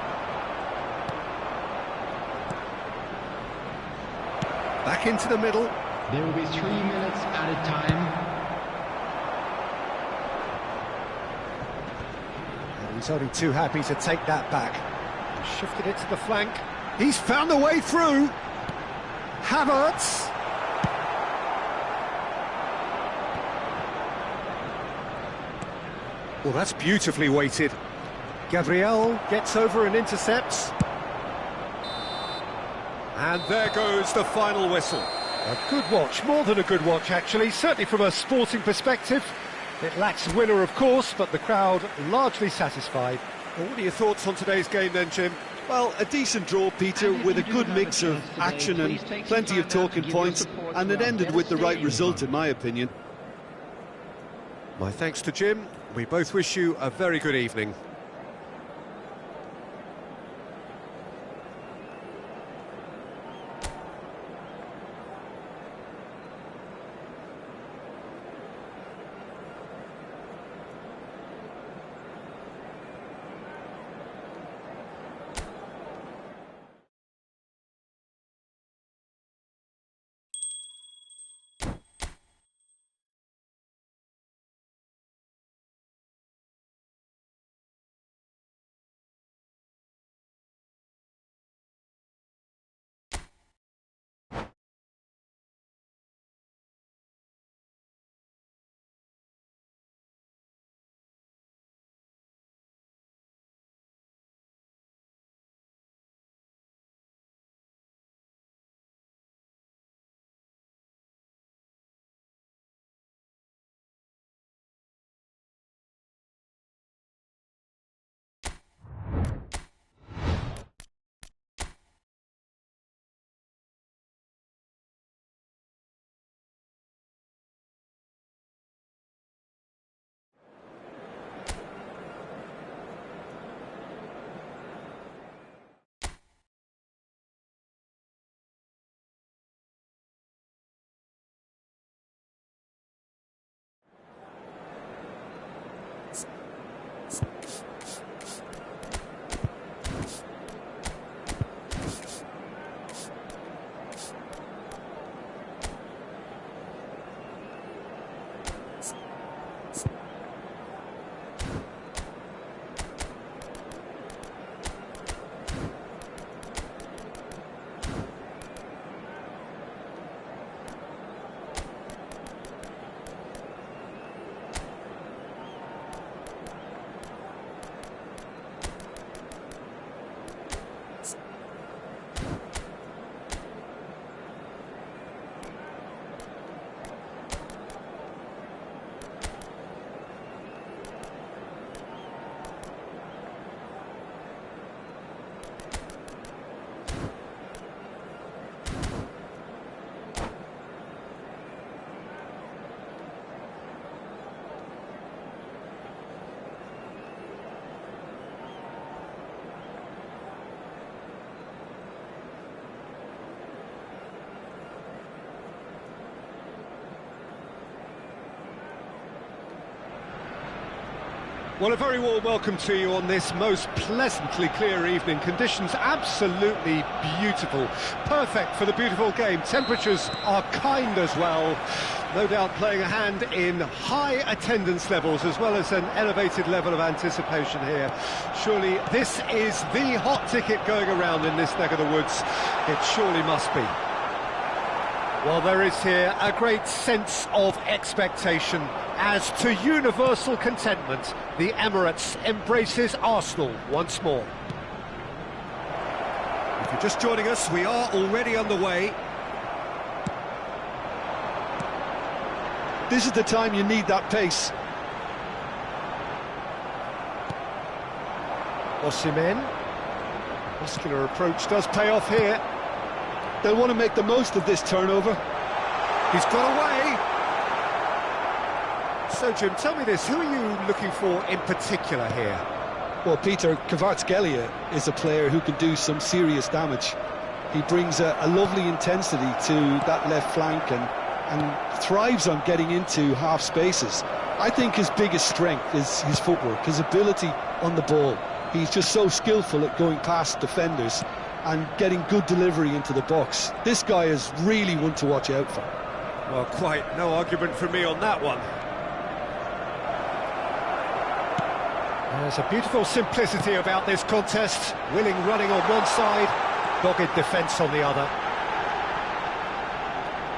Back into the middle. There will be 3 minutes added time. And he's only too happy to take that back. Shifted it to the flank. He's found a way through. Havertz. Well, that's beautifully weighted. Gabriel gets over and intercepts. And there goes the final whistle. A good watch, more than a good watch actually, certainly from a sporting perspective. It lacks a winner, of course, but the crowd largely satisfied. Well, what are your thoughts on today's game then, Jim? Well, a decent draw, Peter, with a good mix of action and plenty of talking points, and it ended with the right result, in my opinion. My thanks to Jim. We both wish you a very good evening. Well, a very warm welcome to you on this most pleasantly clear evening. Conditions absolutely beautiful. Perfect for the beautiful game. Temperatures are kind as well. No doubt playing a hand in high attendance levels as well as an elevated level of anticipation here. Surely this is the hot ticket going around in this neck of the woods. It surely must be. Well, there is here a great sense of expectation. As to universal contentment, the Emirates embraces Arsenal once more. If you're just joining us, we are already underway. This is the time you need that pace. Osimhen. Muscular approach does pay off here. They'll want to make the most of this turnover. He's got away. So, Jim, tell me this, who are you looking for in particular here? Well, Peter, Kvaratskhelia is a player who can do some serious damage. He brings a lovely intensity to that left flank and thrives on getting into half spaces. I think his biggest strength is his footwork, his ability on the ball. He's just so skillful at going past defenders and getting good delivery into the box. This guy is really one to watch out for. Well, quite no argument from me on that one. There's a beautiful simplicity about this contest. Willing running on one side, dogged defence on the other.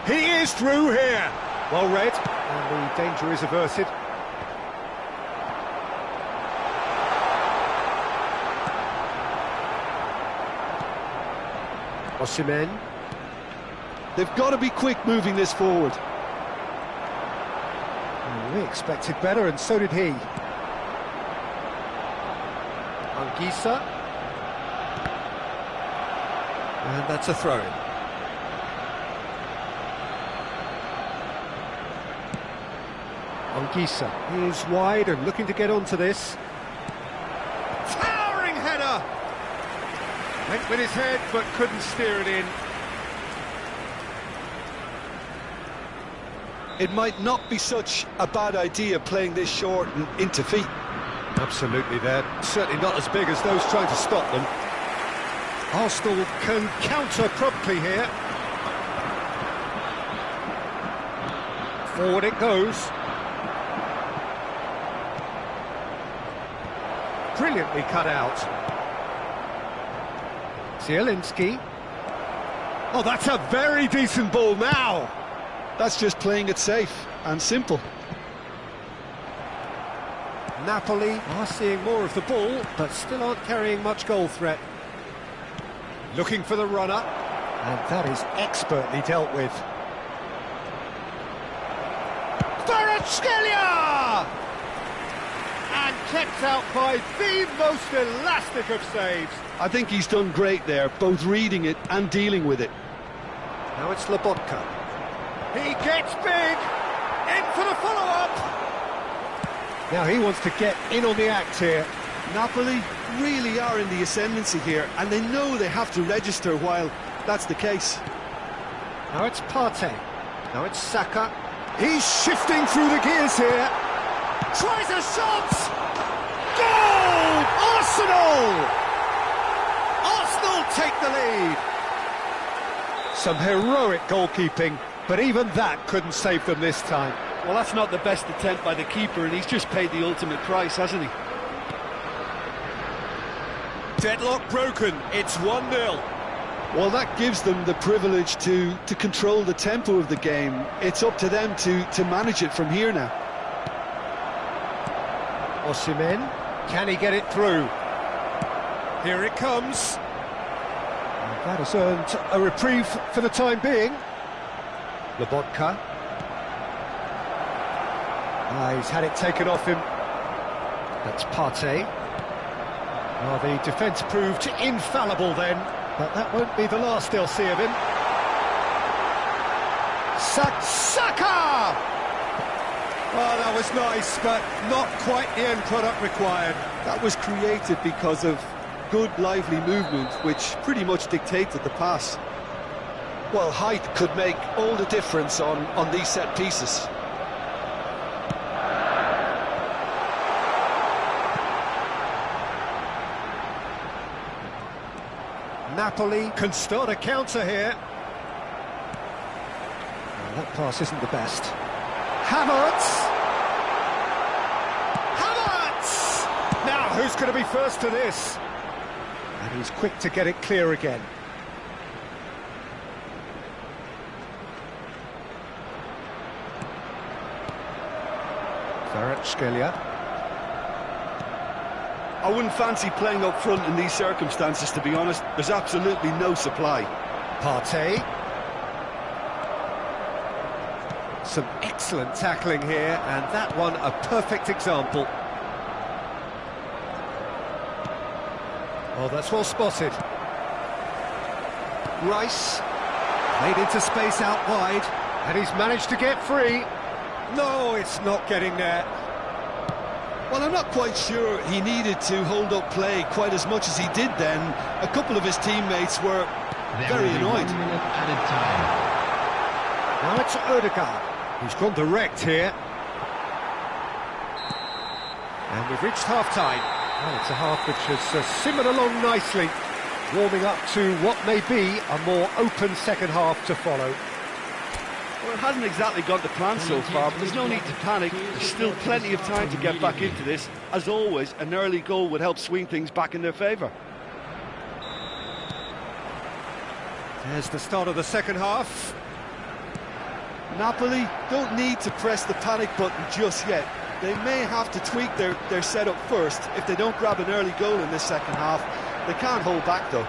He is through here. Well read, and the danger is averted. Osimhen. They've got to be quick moving this forward. We expected better, and so did he. Anguissa. And that's a throw-in. Anguissa is wide and looking to get onto this. Towering header! Went with his head, but couldn't steer it in. It might not be such a bad idea playing this short and into feet. Absolutely, they're certainly not as big as those trying to stop them. Arsenal can counter promptly here. Forward it goes. Brilliantly cut out. Zielinski. Oh, that's a very decent ball now. That's just playing it safe and simple. Napoli are seeing more of the ball, but still aren't carrying much goal threat. Looking for the runner, and that is expertly dealt with. Kvaratskhelia! And kept out by the most elastic of saves. I think he's done great there, both reading it and dealing with it. Now it's Lobotka. He gets big! In for the follow-up! Now he wants to get in on the act here. Napoli really are in the ascendancy here, and they know they have to register while that's the case. Now it's Partey. Now it's Saka. He's shifting through the gears here. Tries a shot! Goal! Arsenal! Arsenal take the lead. Some heroic goalkeeping, but even that couldn't save them this time. Well, that's not the best attempt by the keeper, and he's just paid the ultimate price, hasn't he? Deadlock broken, it's 1-0. Well, that gives them the privilege to control the tempo of the game. It's up to them to manage it from here now. Osimhen, can he get it through? Here it comes. And that has earned a reprieve for the time being. Lobotka. He's had it taken off him. That's Partey. Well, the defence proved infallible then, but that won't be the last they'll see of him. Saka! Oh, that was nice, but not quite the end product required. That was created because of good, lively movement, which pretty much dictated the pass. Well, height could make all the difference on these set pieces. Napoli can start a counter here. Well, that pass isn't the best. Havertz! Havertz! Now, who's going to be first to this? And he's quick to get it clear again. Kvaratskhelia. I wouldn't fancy playing up front in these circumstances, to be honest. There's absolutely no supply. Partey. Some excellent tackling here, and that one a perfect example. Oh, that's well spotted. Rice, played into space out wide, and he's managed to get free. No, it's not getting there. Well, I'm not quite sure he needed to hold up play quite as much as he did then. A couple of his teammates were very annoyed. 1 minute added time. Now it's Odegaard, who's gone direct here. And we've reached half-time. Well, it's a half which has simmered along nicely, warming up to what may be a more open second half to follow. Well, it hasn't exactly gone to plan so far, but there's no need to panic. There's still plenty of time to get back into this. As always, an early goal would help swing things back in their favour. There's the start of the second half. Napoli don't need to press the panic button just yet. They may have to tweak their setup first if they don't grab an early goal in this second half. They can't hold back though.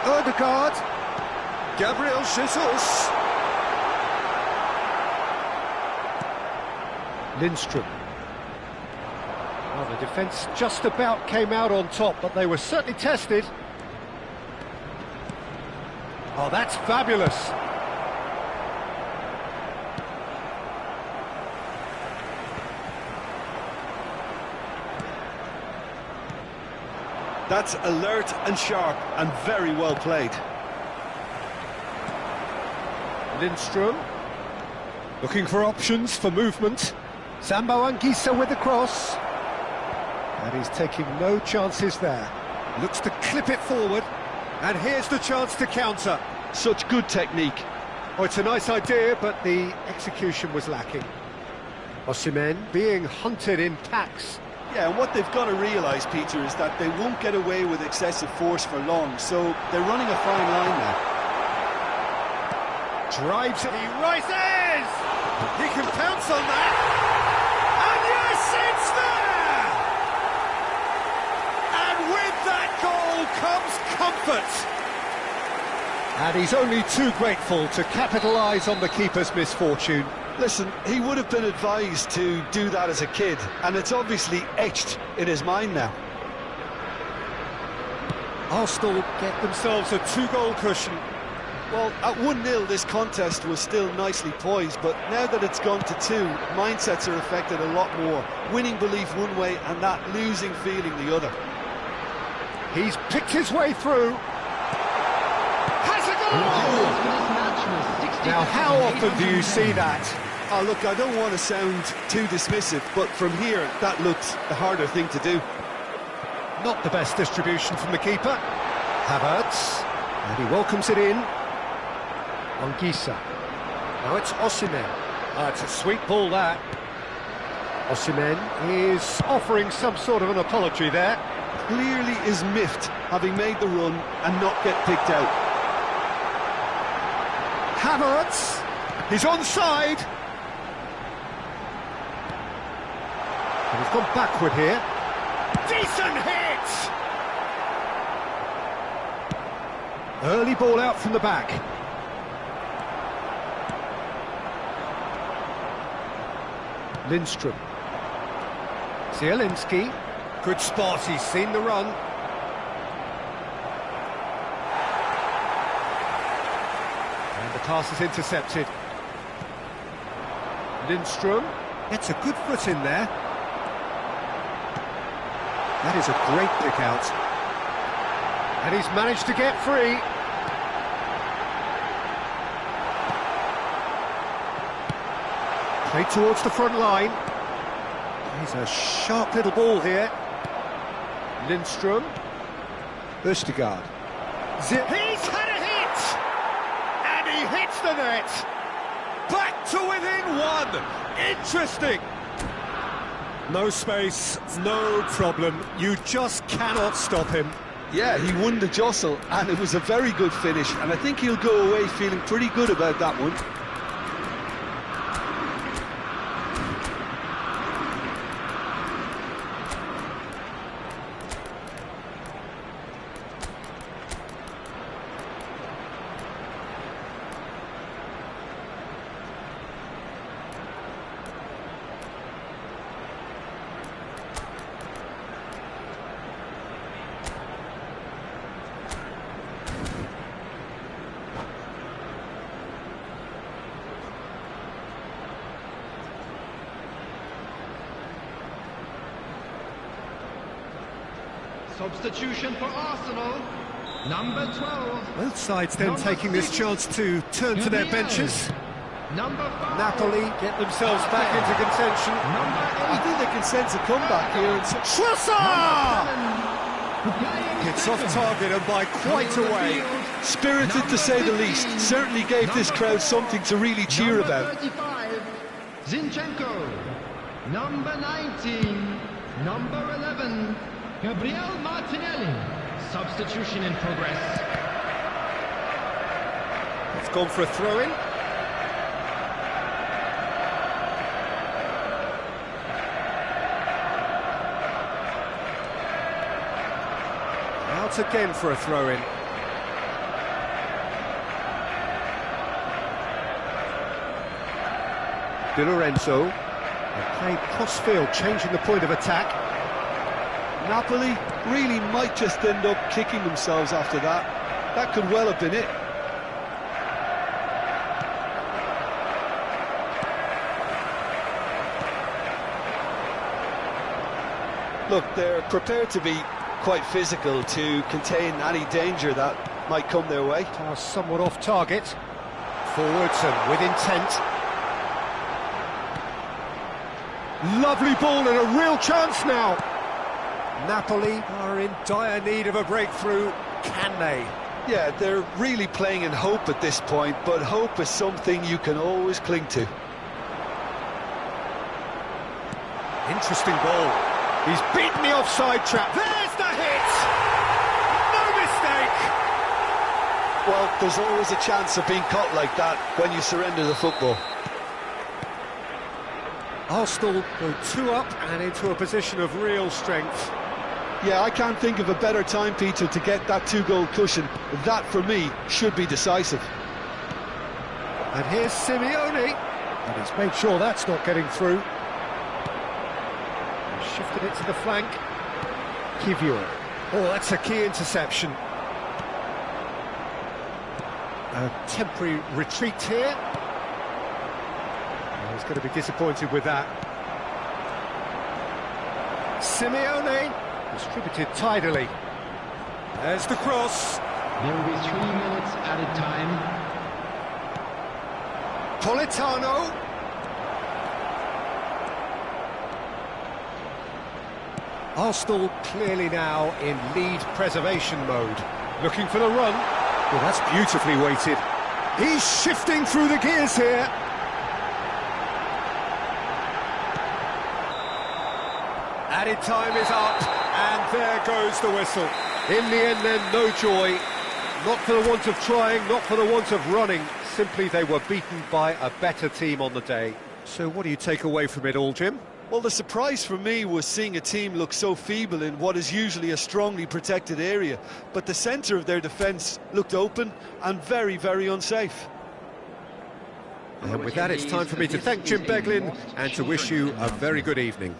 Odegaard. Gabriel Jesus. Lindstrom. Well, the defence just about came out on top, but they were certainly tested. Oh, that's fabulous. That's alert and sharp and very well played. Lindstrom. Looking for options for movement. Sambo Anguissa with the cross. And he's taking no chances there. Looks to clip it forward. And here's the chance to counter. Such good technique. Oh, it's a nice idea, but the execution was lacking. Osimhen being hunted in packs. Yeah, and what they've got to realise, Peter, is that they won't get away with excessive force for long, so they're running a fine line now. Drives it, he rises! He can pounce on that! And yes, it's there! And with that goal comes comfort! And he's only too grateful to capitalise on the keeper's misfortune. Listen, he would have been advised to do that as a kid, and it's obviously etched in his mind now. Arsenal get themselves a 2-goal cushion. Well, at 1-0 this contest was still nicely poised, but now that it's gone to 2, mindsets are affected a lot more. Winning belief one way and that losing feeling the other. He's picked his way through. Has a goal! Now, how often do you see that? Oh, look, I don't want to sound too dismissive, but from here, that looked the harder thing to do. Not the best distribution from the keeper. Havertz, and he welcomes it in. Anguissa. Now it's Osimhen. It's a sweet ball, that. Osimhen is offering some sort of an apology there. Clearly is miffed, having made the run and not get picked out. Havertz, he's onside. And he's gone backward here. Decent hit! Early ball out from the back. Lindstrom. Zielinski. Good spot, he's seen the run. And the pass is intercepted. Lindstrom gets a good foot in there. That is a great pick out. And he's managed to get free. Played towards the front line. He's a sharp little ball here. Lindstrom. Odegaard. He's had a hit! And he hits the net! Back to within one! Interesting! No space, no problem. You just cannot stop him. Yeah, he won the jostle, and it was a very good finish, and I think he'll go away feeling pretty good about that one. Substitution for Arsenal, number 12. Both sides then taking this chance to turn to their benches. Number 5. Napoli get themselves back into contention. Number 8. I think they can sense a comeback here. And Trossard! It's off target and by quite a way. spirited to say the least. Certainly gave this crowd something to really cheer about. 35, Zinchenko. Number 19, number 11, Gabriel Martinelli. Substitution in progress. It's gone for a throw-in. Out again for a throw-in. Di Lorenzo. They played cross-field, changing the point of attack. Napoli really might just end up kicking themselves after that. That could well have been it. Look, they're prepared to be quite physical to contain any danger that might come their way. Pass somewhat off target. Forwards and with intent. Lovely ball and a real chance now. Napoli are in dire need of a breakthrough. Can they? Yeah, they're really playing in hope at this point, but hope is something you can always cling to. Interesting ball. He's beaten the offside trap. There's the hit! No mistake! Well, there's always a chance of being caught like that when you surrender the football. Arsenal go 2 up and into a position of real strength. Yeah, I can't think of a better time, Peter, to get that 2-goal cushion. That, for me, should be decisive. And here's Simeone. And he's made sure that's not getting through. Shifted it to the flank. Kivior. Oh, that's a key interception. A temporary retreat here. Oh, he's going to be disappointed with that. Simeone. Distributed tidily. There's the cross. There will be 3 minutes added time. Politano. Arsenal clearly now in lead preservation mode. Looking for the run. Well, that's beautifully weighted. He's shifting through the gears here. Added time is up, and there goes the whistle. In the end then, no joy. Not for the want of trying, not for the want of running. Simply they were beaten by a better team on the day. So what do you take away from it all, Jim? Well, the surprise for me was seeing a team look so feeble in what is usually a strongly protected area. But the centre of their defence looked open and very, very unsafe. And with that, it's time for me to thank Jim Beglin and to wish you a very good evening.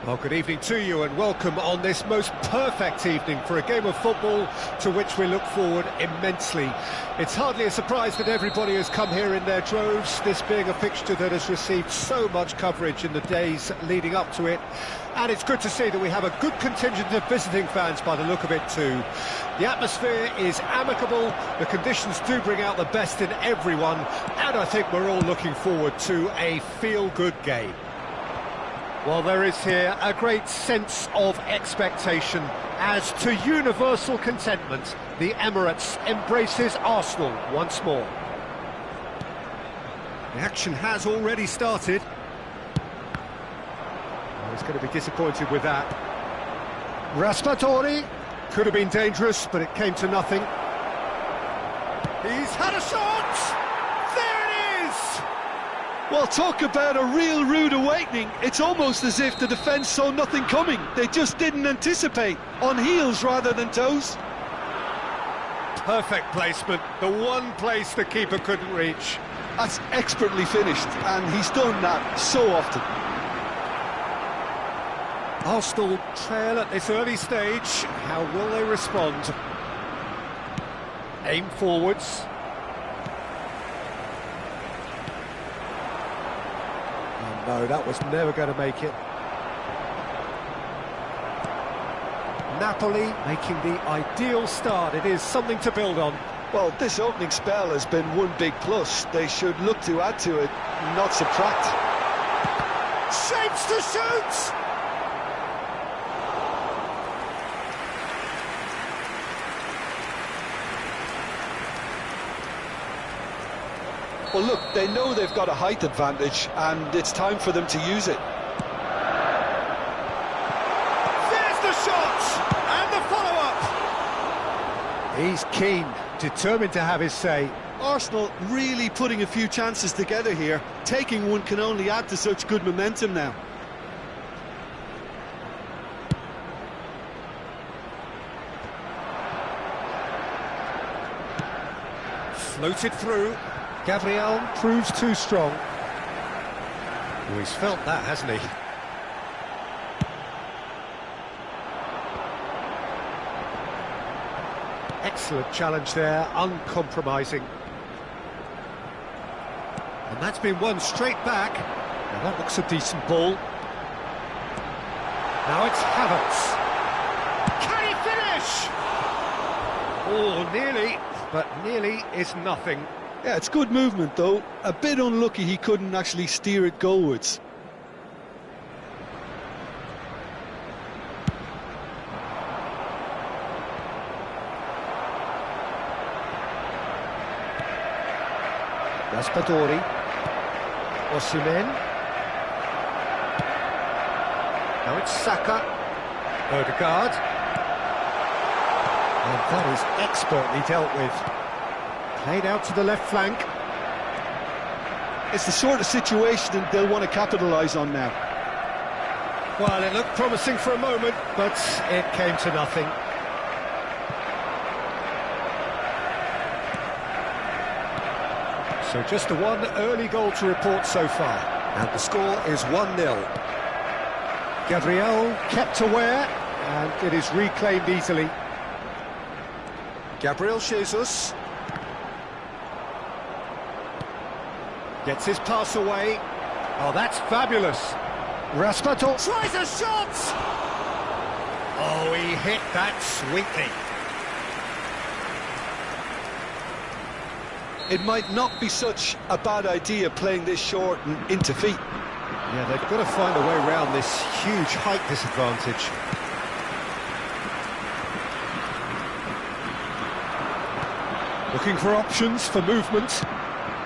Well, good evening to you and welcome on this most perfect evening for a game of football to which we look forward immensely. It's hardly a surprise that everybody has come here in their droves, this being a fixture that has received so much coverage in the days leading up to it. And it's good to see that we have a good contingent of visiting fans by the look of it too. The atmosphere is amicable, the conditions do bring out the best in everyone, and I think we're all looking forward to a feel-good game. Well, there is here a great sense of expectation as to universal contentment. The Emirates embraces Arsenal once more. The action has already started. Oh, he's going to be disappointed with that. Raspadori could have been dangerous, but it came to nothing. He's had a shot! Well, talk about a real rude awakening. It's almost as if the defence saw nothing coming. They just didn't anticipate. On heels rather than toes. Perfect placement. The one place the keeper couldn't reach. That's expertly finished, and he's done that so often. Arsenal trail at this early stage. How will they respond? Aim forwards. No, that was never going to make it. Napoli making the ideal start. It is something to build on. Well, this opening spell has been one big plus. They should look to add to it, not subtract. Shapes to shoot! Well, look, they know they've got a height advantage, and it's time for them to use it. There's the shot! And the follow-up! He's keen, determined to have his say. Arsenal really putting a few chances together here. Taking one can only add to such good momentum now. Floated through. Gabriel proves too strong. Oh, he's felt that, hasn't he? Excellent challenge there, uncompromising. And that's been won straight back. Now that looks a decent ball. Now it's Havertz. Can he finish? Oh, nearly, but nearly is nothing. Yeah, it's good movement though. A bit unlucky he couldn't actually steer it goalwards. Raspadori. Osimhen. Now it's Saka. Odegaard. And that is expertly dealt with. Played out to the left flank. It's the sort of situation they'll want to capitalise on now. Well, it looked promising for a moment, but it came to nothing. So just the one early goal to report so far. And the score is 1-0. Gabriel kept aware, and it is reclaimed easily. Gabriel Jesus. Gets his pass away. Oh, that's fabulous. Raspadori tries a shot! Oh, he hit that sweetly. It might not be such a bad idea playing this short and into feet. Yeah, they've got to find a way around this huge height disadvantage. Looking for options for movement.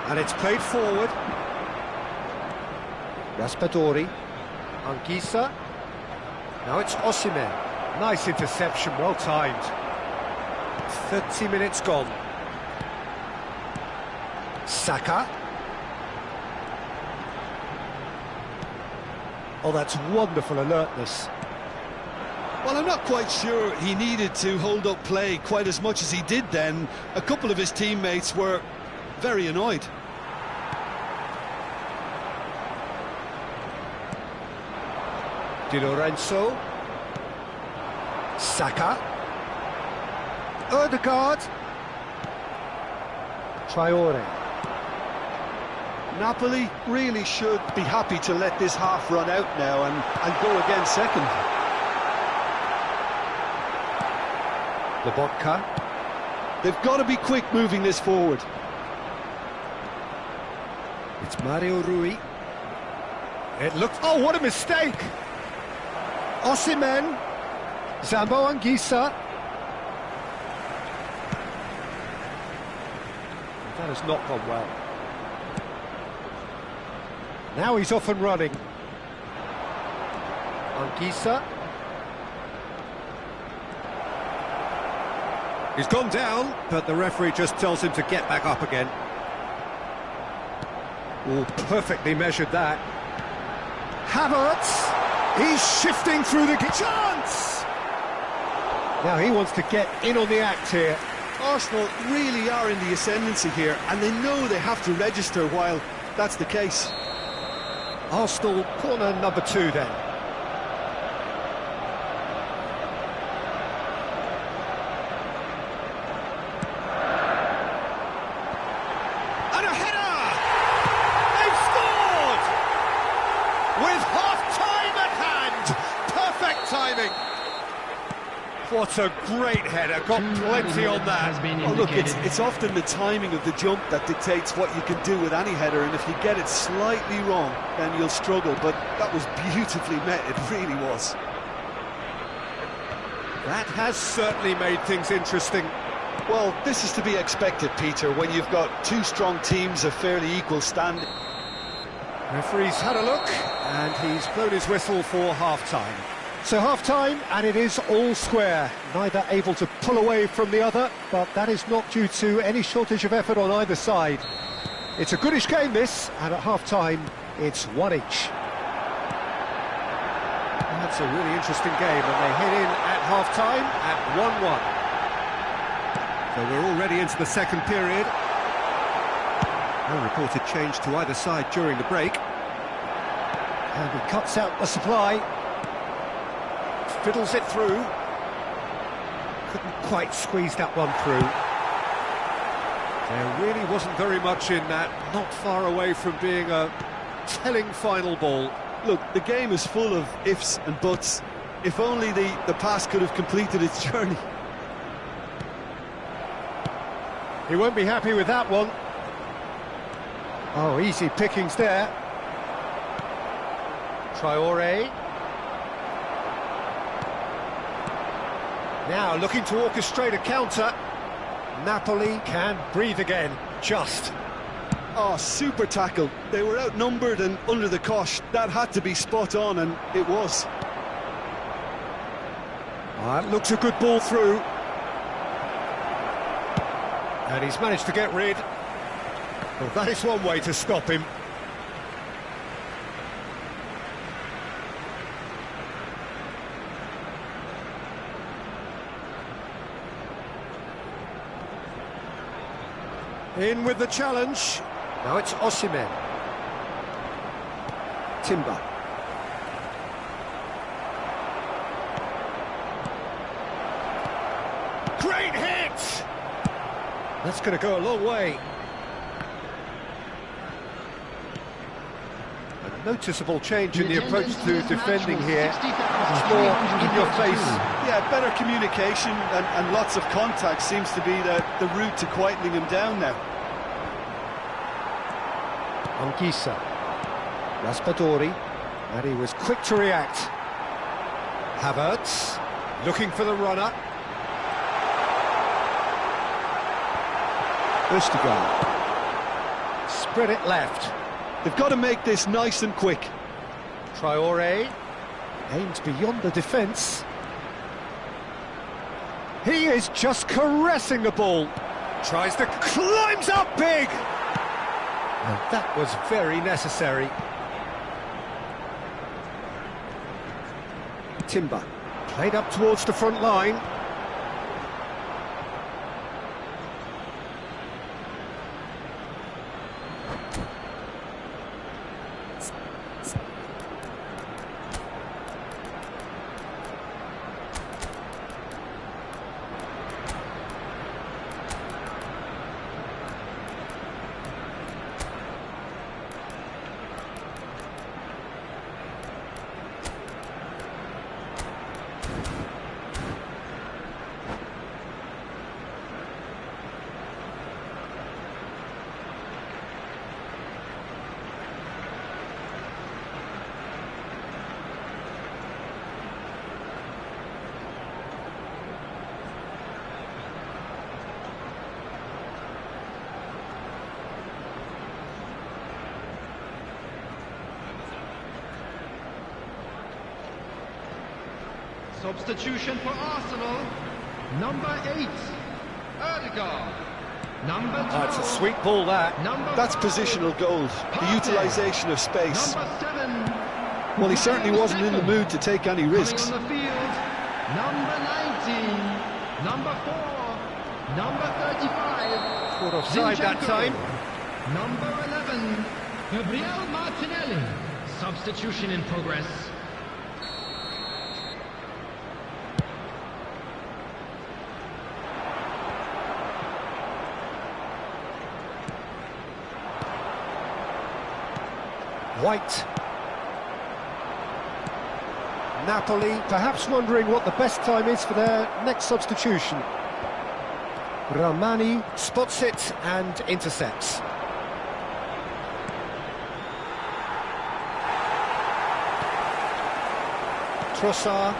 And it's played forward. Raspadori. Anguissa. Now it's Osimhen. Nice interception, well timed. 30 minutes gone. Saka. Oh, that's wonderful alertness. Well, I'm not quite sure he needed to hold up play quite as much as he did then. A couple of his teammates were very annoyed. Di Lorenzo. Saka. Odegaard. Traore. Napoli really should be happy to let this half run out now and go again second. Lobotka. They've got to be quick moving this forward. It's Mario Rui. It looks... Oh, what a mistake! Osimhen. Zambo Anguissa. That has not gone well. Now he's off and running. Anguissa. He's gone down, but the referee just tells him to get back up again. Oh, perfectly measured that. Havertz. He's shifting through the chance. Now he wants to get in on the act here. Arsenal really are in the ascendancy here, and they know they have to register while that's the case. Arsenal corner number 2 then. And a header! They've scored! With half-time at hand! Perfect timing! What a great header, got plenty on that. Oh, look, it's often the timing of the jump that dictates what you can do with any header, and if you get it slightly wrong, then you'll struggle, but that was beautifully met, it really was. That has certainly made things interesting. Well, this is to be expected, Peter, when you've got two strong teams of fairly equal standing. Referee's had a look, and he's blown his whistle for half-time. So half-time, and it is all square. Neither able to pull away from the other, but that is not due to any shortage of effort on either side. It's a goodish game, this, and at half-time, it's one each. That's a really interesting game, and they head in at half-time at 1-1. So we're already into the second period. No reported change to either side during the break. And he cuts out the supply. Fiddles it through. Couldn't quite squeeze that one through. There really wasn't very much in that, not far away from being a telling final ball. Look, the game is full of ifs and buts. If only the pass could have completed its journey. He won't be happy with that one. Oh, easy pickings there. Traore. Now looking to orchestrate a counter. Napoli can breathe again, just. Oh, super tackle. They were outnumbered and under the cosh. That had to be spot on, and it was. That looks a good ball through. And he's managed to get rid. Well, that is one way to stop him. In with the challenge. Now it's Osimhen. Timber. Great hit! That's going to go a long way. A noticeable change in the approach to defending here. Much more in your face. Yeah, better communication and lots of contact seems to be the route to quietening him down now. Anguissa. Raspadori. And he was quick to react. Havertz. Looking for the runner. Odegaard. Spread it left. They've got to make this nice and quick. Traore aims beyond the defence. He is just caressing the ball. Tries to... climbs up big! And that was very necessary. Timber played up towards the front line. Substitution for Arsenal. Number 8, Erdegaard. Number 12. It's a sweet ball, that. That's positional gold, the utilisation of space. Number 7. Well, he certainly wasn't in the mood to take any risks. Coming on the field, number 19, number 4, number 35. Caught offside that Zinchenko. time. Number 11, Gabriel Martinelli. Substitution in progress. White. Napoli perhaps wondering what the best time is for their next substitution. Ramani spots it and intercepts. Trossard,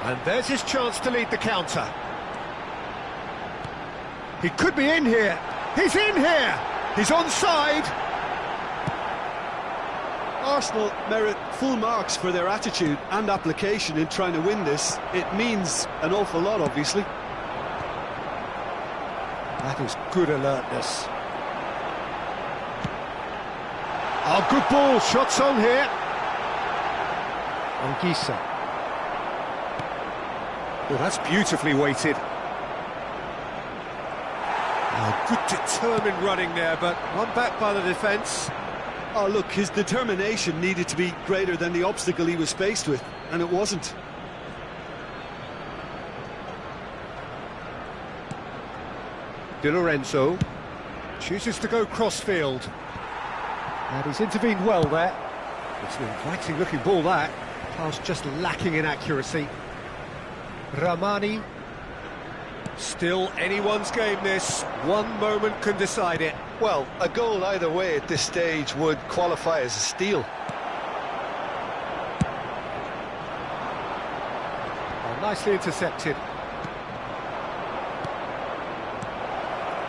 and there's his chance to lead the counter. He could be in here. He's in here. He's onside. Arsenal merit full marks for their attitude and application in trying to win this. It means an awful lot, obviously. That is good alertness. Oh, good ball. Shots on here. Anguissa. Oh, that's beautifully weighted. Oh, good determined running there, but one back by the defence. Oh, look, his determination needed to be greater than the obstacle he was faced with, and it wasn't. Di Lorenzo chooses to go cross-field. And he's intervened well there. It's an inviting-looking ball, that. Pass just lacking in accuracy. Ramani. Still anyone's game, this. One moment can decide it. Well, a goal either way at this stage would qualify as a steal. Oh, nicely intercepted.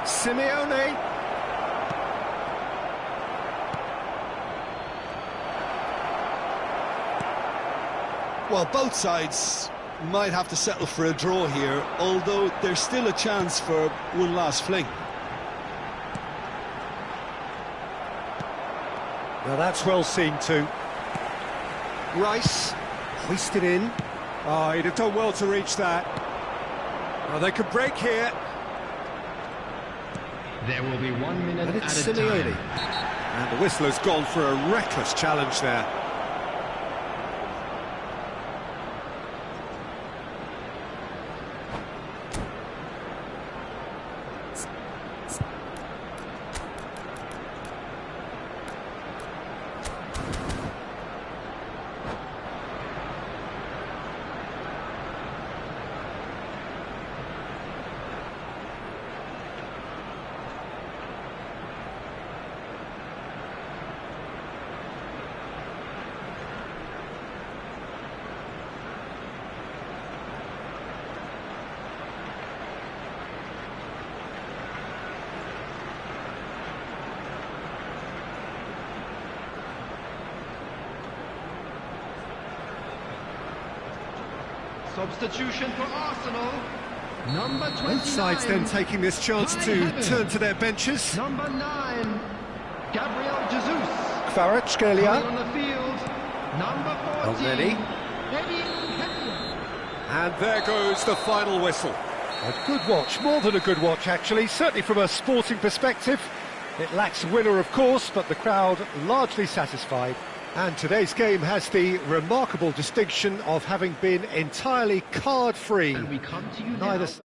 Simeone. Well, both sides might have to settle for a draw here, although there's still a chance for one last fling. Now that's well seen too. Rice, hoisted in. Oh, he'd have done well to reach that. Oh, they could break here. There will be 1 minute And it's at a Simeone. time. And the whistler's gone for a reckless challenge there. Substitution for Arsenal. Number 29. Both sides then taking this chance to turn to their benches. Number 9, Gabriel Jesus. Kvaratskhelia. Coming on the field, number 14. Already. And there goes the final whistle. A good watch, more than a good watch actually, certainly from a sporting perspective. It lacks a winner of course, but the crowd largely satisfied. And today's game has the remarkable distinction of having been entirely card-free. And we come to you Neither now.